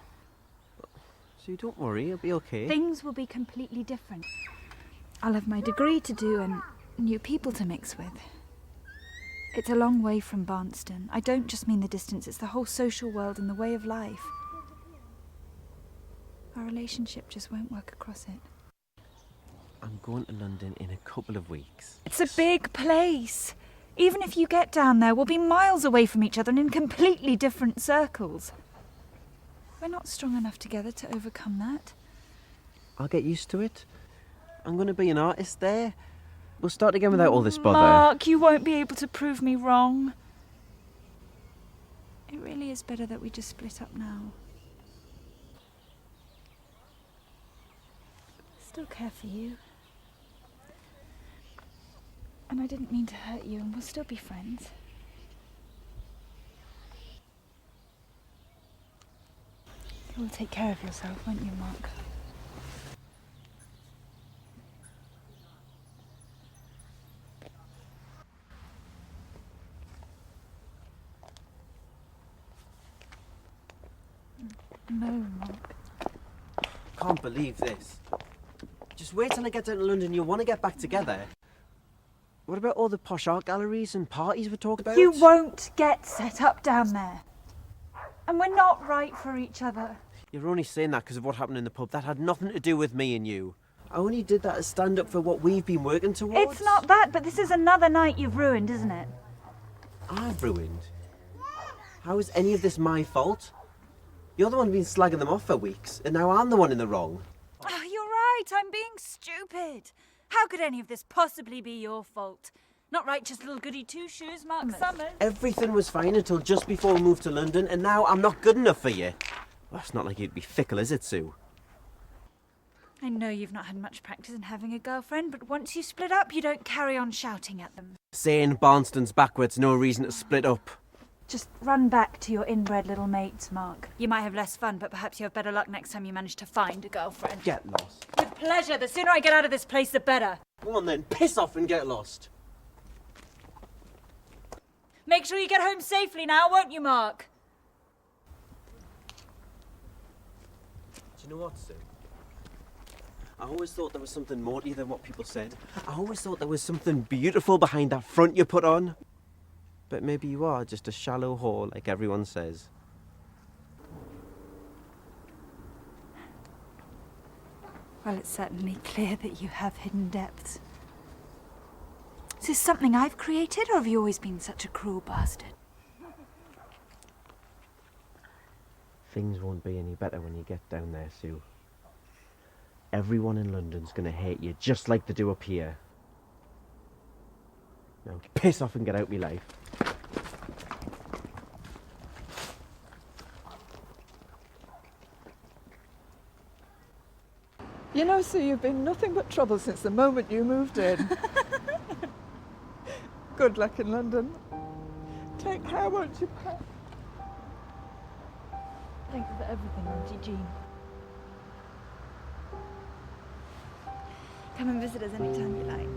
Sue, don't worry, it'll be okay. Things will be completely different. I'll have my degree to do and new people to mix with. It's a long way from Barnston. I don't just mean the distance, it's the whole social world and the way of life. Our relationship just won't work across it. I'm going to London in a couple of weeks. It's a big place. Even if you get down there, we'll be miles away from each other and in completely different circles. We're not strong enough together to overcome that. I'll get used to it. I'm going to be an artist there. We'll start again without all this bother. Mark, you won't be able to prove me wrong. It really is better that we just split up now. I still care for you. And I didn't mean to hurt you, and we'll still be friends. You'll take care of yourself, won't you, Mark? No, Mark. Can't believe this. Just wait till I get down to London. You'll want to get back together. What about all the posh art galleries and parties we talk about? You won't get set up down there. And we're not right for each other. You're only saying that because of what happened in the pub. That had nothing to do with me and you. I only did that to stand up for what we've been working towards. It's not that, but this is another night you've ruined, isn't it? I've ruined? How is any of this my fault? You're the one who's been slagging them off for weeks, and now I'm the one in the wrong. Oh, you're right, I'm being stupid. How could any of this possibly be your fault? Not righteous little goody two-shoes, Mark Summers. Everything was fine until just before we moved to London, and now I'm not good enough for you. Well, it's not like you'd be fickle, is it, Sue? I know you've not had much practice in having a girlfriend, but once you split up, you don't carry on shouting at them. Saying Barnston's backwards, no reason to split up. Just run back to your inbred little mates, Mark. You might have less fun, but perhaps you have better luck next time you manage to find a girlfriend. Get lost. With pleasure. The sooner I get out of this place, the better. Go on then, piss off and get lost. Make sure you get home safely now, won't you, Mark? Do you know what, Sue? I always thought there was something more to you than what people said. I always thought there was something beautiful behind that front you put on. But maybe you are just a shallow whore like everyone says. Well, it's certainly clear that you have hidden depths. Is this something I've created, or have you always been such a cruel bastard? Things won't be any better when you get down there, Sue. Everyone in London's gonna hate you just like they do up here. Now piss off and get out of my life. You know, Sue, you've been nothing but trouble since the moment you moved in. Good luck in London. Take care, won't you, Pat? Thanks for everything, Auntie Jean. Come and visit us anytime you like.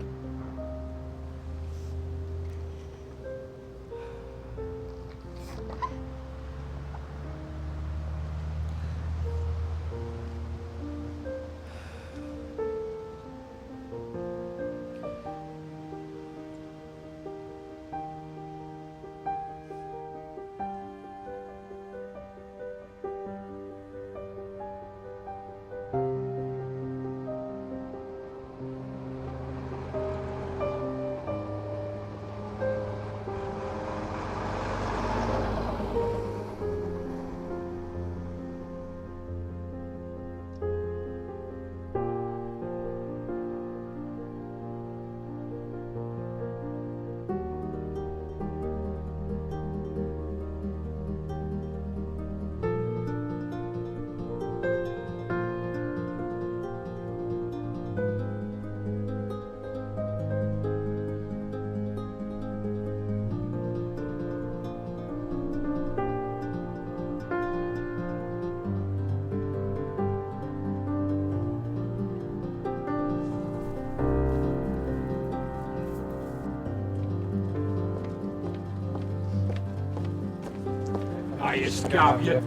You scab, you.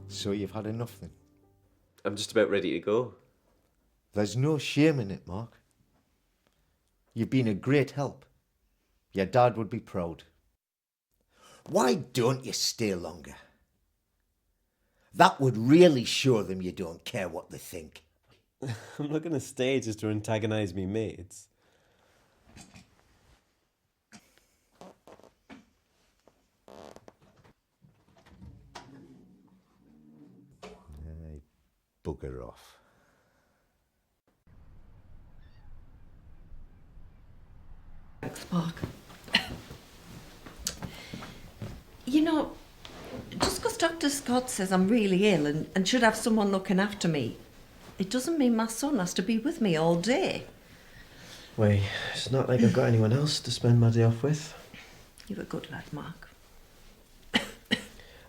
So you've had enough then? I'm just about ready to go. There's no shame in it, Mark. You've been a great help. Your dad would be proud. Why don't you stay longer? That would really show them you don't care what they think. I'm not going to stay just to antagonise me mates. Bugger off. Thanks, Mark. You know, just because Dr. Scott says I'm really ill and should have someone looking after me, it doesn't mean my son has to be with me all day. Wait, it's not like I've got anyone else to spend my day off with. You're a good lad, Mark. I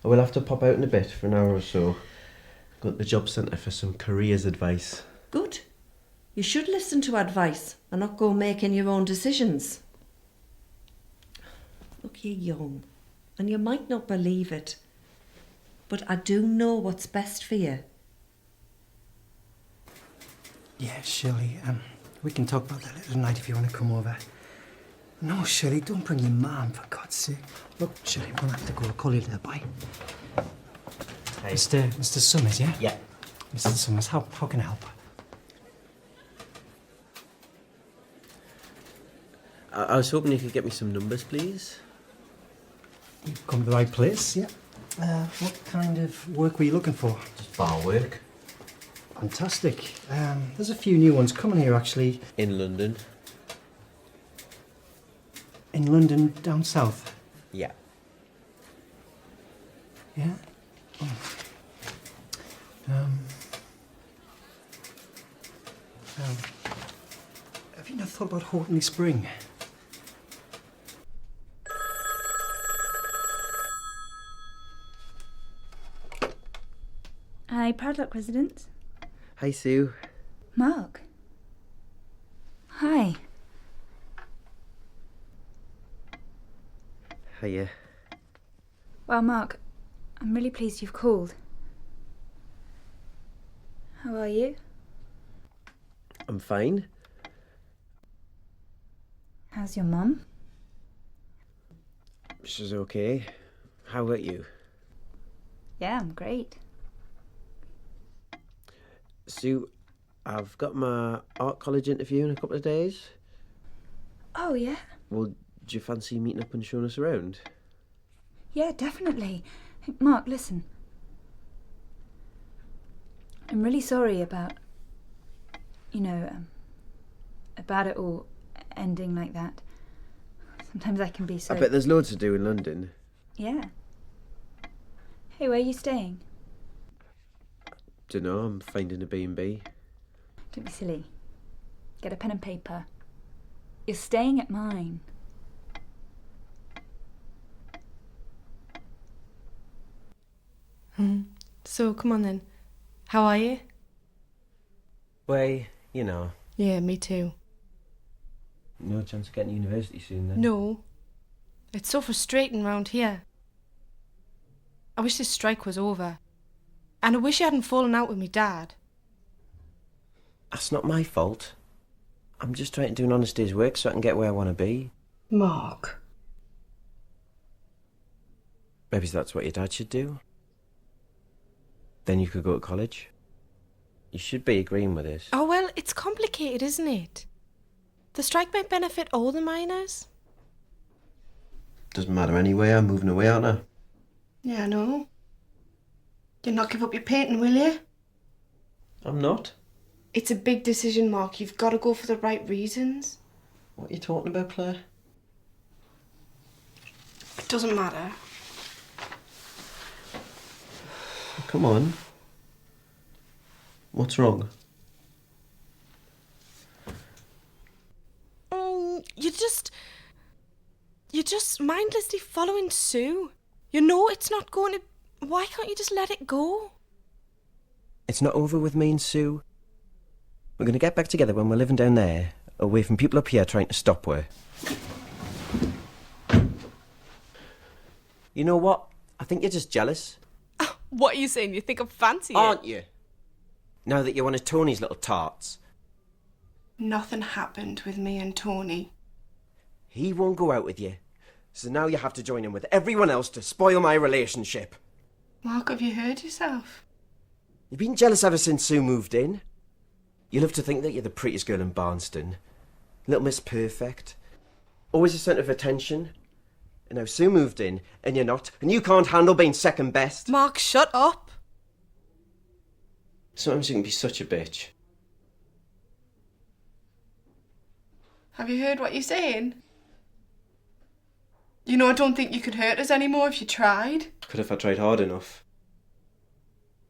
will have to pop out in a bit for an hour or so. Go to the job centre for some careers advice. Good. You should listen to advice and not go making your own decisions. Look, you're young and you might not believe it, but I do know what's best for you. Yeah, Shirley, we can talk about that later tonight if you want to come over. No, Shirley, don't bring your mum, for God's sake. Look, Shirley, I'm going to have to go. I'll call you later. Bye. Hey. Mr. Summers, yeah? Yeah. Mr. Summers, how can I help? I was hoping you could get me some numbers, please. You've come to the right place, yeah. What kind of work were you looking for? Just bar work. Fantastic. There's a few new ones coming here, actually. In London? In London, down south? Yeah. Yeah? Oh. Have you not thought about Hortonley Spring? Hi, Proudlock residents. Hi, Sue. Mark. Hi. Hiya. Well, Mark, I'm really pleased you've called. How are you? I'm fine. How's your mum? She's okay. How about you? Yeah, I'm great. Sue, I've got my art college interview in a couple of days. Oh, yeah? Well, do you fancy meeting up and showing us around? Yeah, definitely. Mark, listen. I'm really sorry about, about it all ending like that. Sometimes I can be so... I bet there's loads to do in London. Yeah. Hey, where are you staying? Dunno, I'm finding a B&B. Don't be silly. Get a pen and paper. You're staying at mine. So, come on then. How are you? Well, you know. Yeah, me too. No chance of getting to university soon then? No. It's so frustrating round here. I wish this strike was over. And I wish I hadn't fallen out with me dad. That's not my fault. I'm just trying to do an honest day's work so I can get where I want to be. Mark. Maybe that's what your dad should do. Then you could go to college. You should be agreeing with this. Oh, well, it's complicated, isn't it? The strike might benefit all the miners. Doesn't matter anyway, I'm moving away, aren't I? Yeah, I know. You'll not give up your painting, will you? I'm not. It's a big decision, Mark. You've got to go for the right reasons. What are you talking about, Claire? It doesn't matter. Come on. What's wrong? You're just mindlessly following Sue. You know it's not going to... Why can't you just let it go? It's not over with me and Sue. We're going to get back together when we're living down there, away from people up here trying to stop her. You know what? I think you're just jealous. What are you saying? You think I'm fancy? Aren't you? Now that you're one of Tony's little tarts. Nothing happened with me and Tony. He won't go out with you. So now you have to join in with everyone else to spoil my relationship. Mark, have you heard yourself? You've been jealous ever since Sue moved in. You love to think that you're the prettiest girl in Barnston. Little Miss Perfect. Always a centre of attention. And now Sue moved in, and you're not, and you can't handle being second best. Mark, shut up. Sometimes you can be such a bitch. Have you heard what you're saying? You know, I don't think you could hurt us anymore if you tried. Could if I tried hard enough.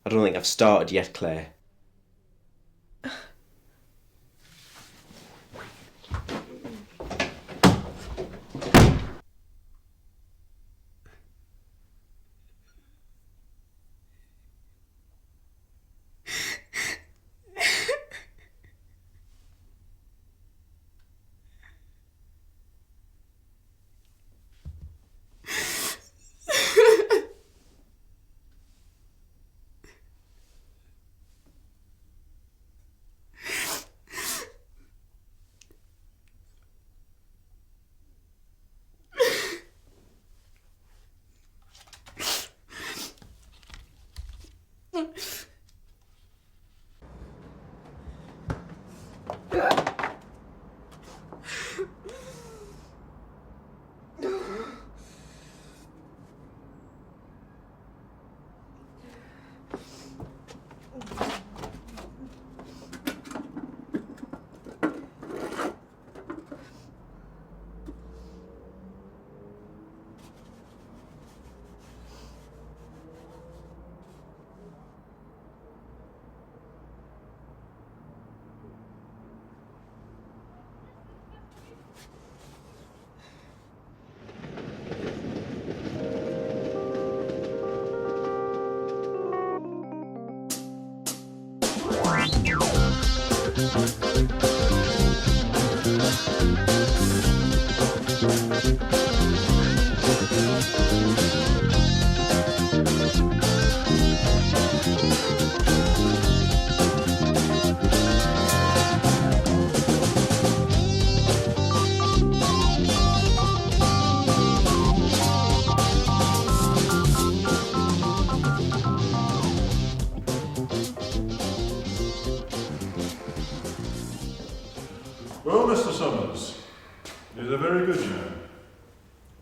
I don't think I've started yet, Claire.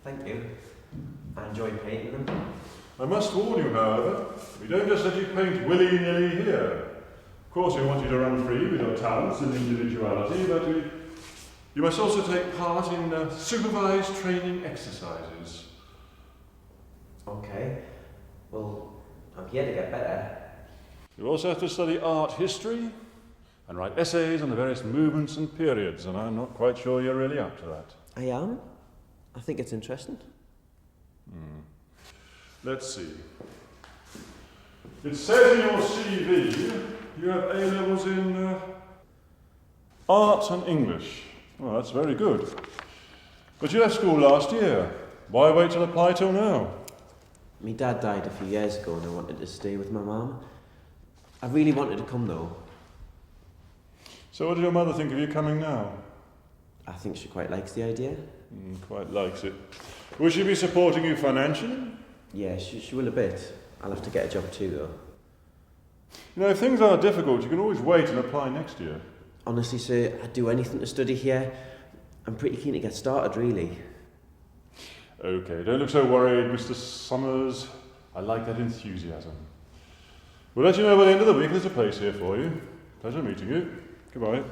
Thank you. I enjoy painting them. I must warn you, however, we don't just let you paint willy-nilly here. Of course, we want you to run free with your talents and individuality, but you must also take part in supervised training exercises. Okay. Well, I'm here to get better. You also have to study art history and write essays on the various movements and periods, and I'm not quite sure you're really up to that. I am. I think it's interesting. Let's see. It says in your CV you have A-levels in art and English. Well, that's very good. But you left school last year. Why wait to apply till now? My dad died a few years ago and I wanted to stay with my mum. I really wanted to come though. So what does your mother think of you coming now? I think she quite likes the idea. Quite likes it. Will she be supporting you financially? Yeah, she will a bit. I'll have to get a job too though. You know, if things are difficult, you can always wait and apply next year. Honestly, sir, I'd do anything to study here. I'm pretty keen to get started, really. Okay, don't look so worried, Mr. Summers. I like that enthusiasm. We'll let you know by the end of the week there's a place here for you. Pleasure meeting you. Goodbye.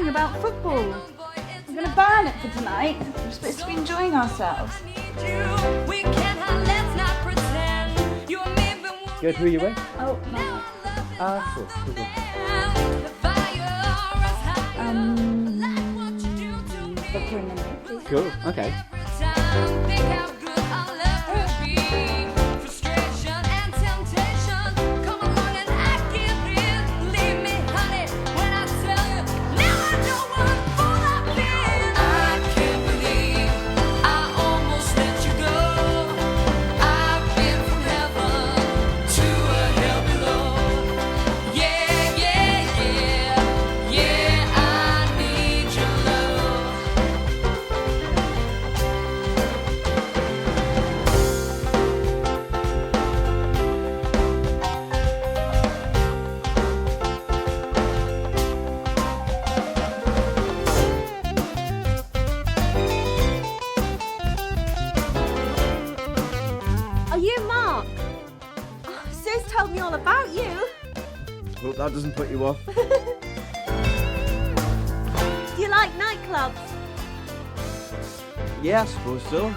About football. We're going to ban it for tonight. We're supposed to be enjoying ourselves. Go through your way? Oh, no. Cool. Booker in a minute, please. Cool, okay. Hope that doesn't put you off. Do you like nightclubs? Yeah, I suppose so.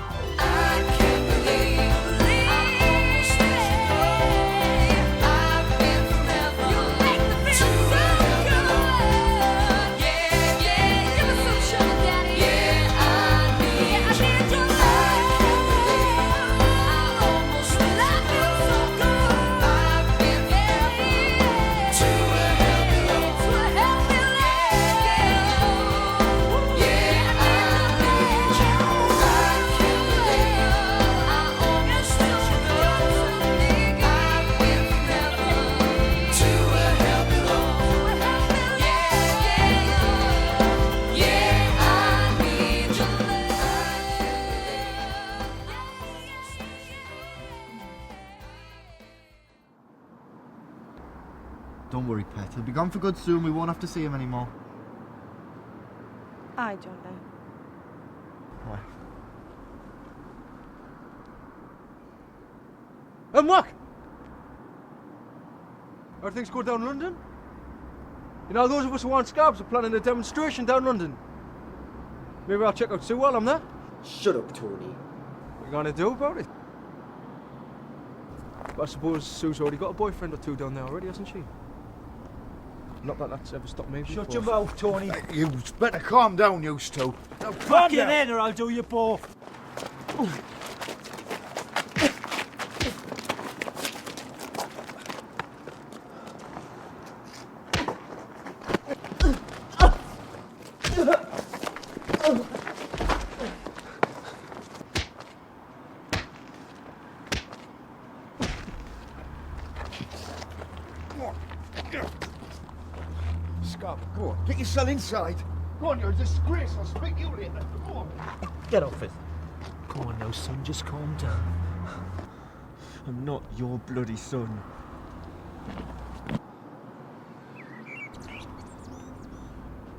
Don't worry, pet. He'll be gone for good soon. We won't have to see him anymore. I don't know. Why? Mark! How are things going down in London? You know, those of us who want scabs are planning a demonstration down London. Maybe I'll check out Sue while I'm there. Shut up, Tony. gonna do about it? But I suppose Sue's already got a boyfriend or two down there already, hasn't she? Not that that's ever stopped me Shut before. your mouth, Tony. You better calm down, you two. Now pack it in or I'll do you both. Scab, go on. Get yourself inside. Go on, you're a disgrace. I'll speak to you later. Go on. Get off it. Come on now, son, just calm down. I'm not your bloody son.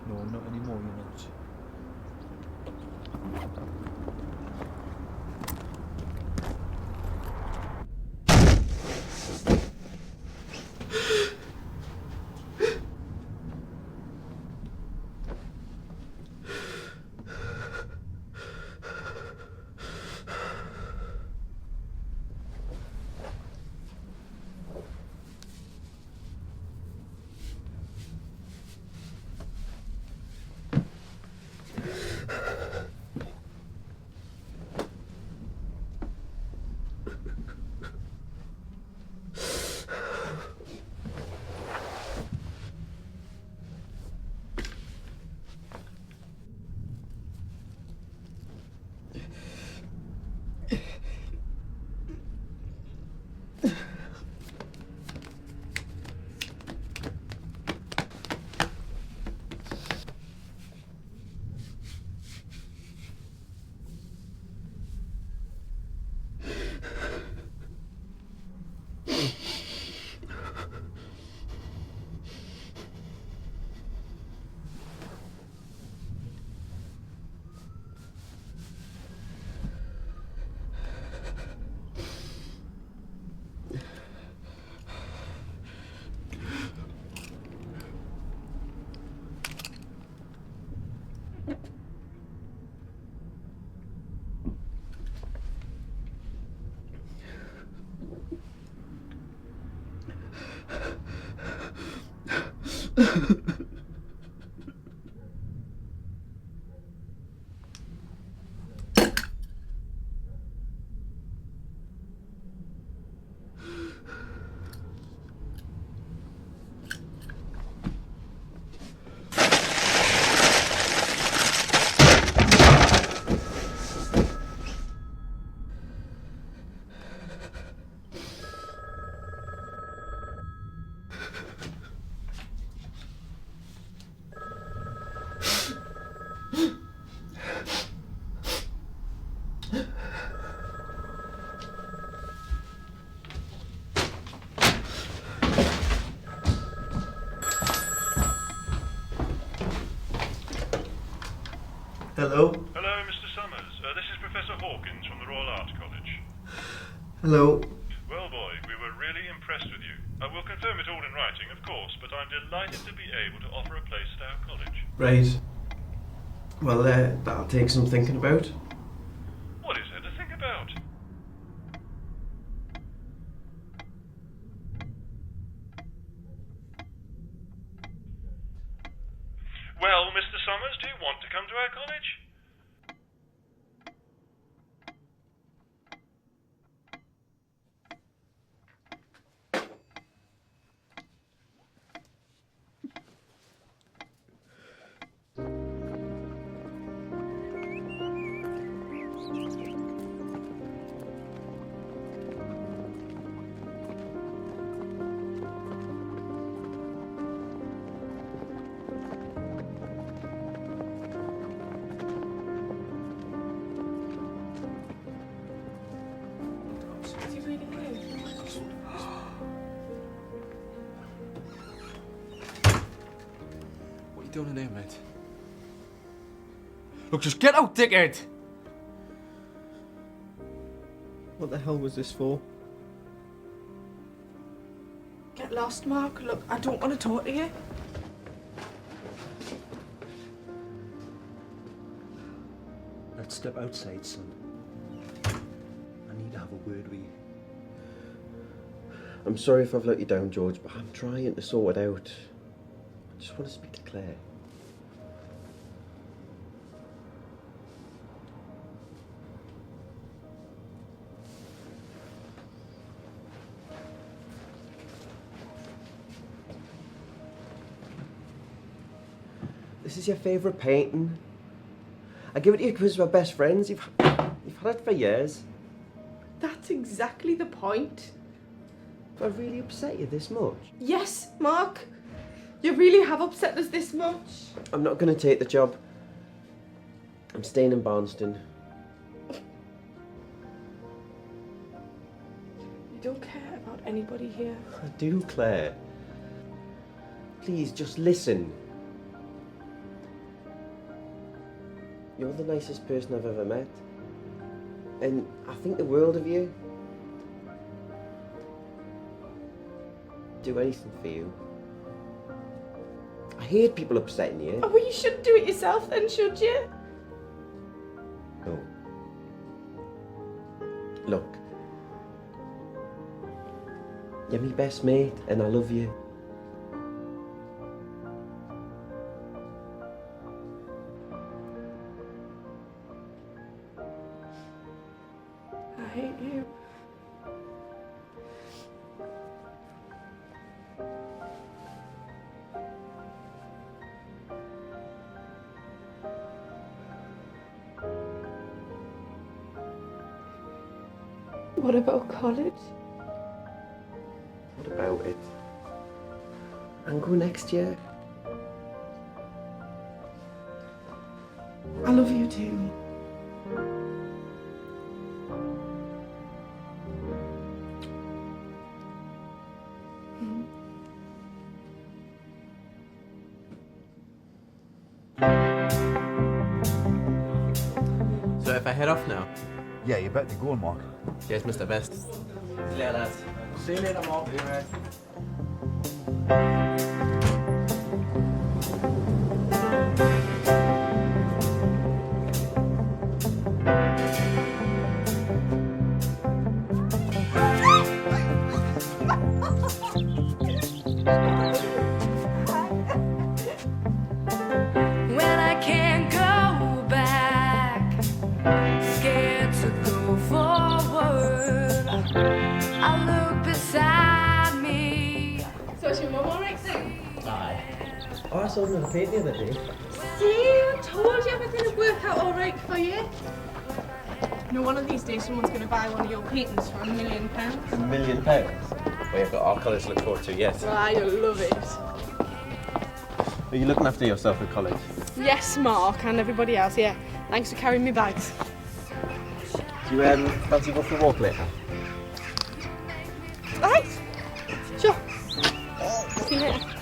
No, not anymore, you're not. Hello? Hello, Mr. Summers. This is Professor Hawkins from the Royal Art College. Hello? Well, boy, we were really impressed with you. We'll confirm it all in writing, of course, but I'm delighted to be able to offer a place at our college. Right. Well, that'll take some thinking about. What is there to think about? Well, Mr. Summers, do you want to come to our college? What are you doing in here, mate? Look, just get out, dickhead! What the hell was this for? Get lost, Mark. Look, I don't want to talk to you. Let's step outside, son. word with you. I'm sorry if I've let you down, George, but I'm trying to sort it out. I just want to speak to Claire. This is your favourite painting. I give it to you because we're best friends. You've had it for years. That's exactly the point. Have I really upset you this much? Yes, Mark. You really have upset us this much. I'm not going to take the job. I'm staying in Barnston. You don't care about anybody here. I do, Claire. Please, just listen. You're the nicest person I've ever met. And I think the world of you. Do anything for you. I hate people upsetting you. Oh, well, you shouldn't do it yourself then, should you? No. Look. You're my best mate and I love you. I hate you. What about college? What about it? I'm going next year. I love you too. So if I head off now? Yeah, you better go, Mark. Cheers, Mr. Best. See you later, lads. See you later, Mark. When I can't go back, scared to go forward, I look beside me. So is your mum alright then? Aye. Oh, I saw them in the paint the other day. See, I told you everything would work out alright for you. You know, one of these days someone's going to buy one of your paintings for £1 million. £1 million? Well, you've got our college to look forward to, yes. Ah, you'll love it. Are you looking after yourself at college? Yes, Mark, and everybody else, yeah. Thanks for carrying me bags. Do you fancy going for a walk later? Alright, sure. See you later.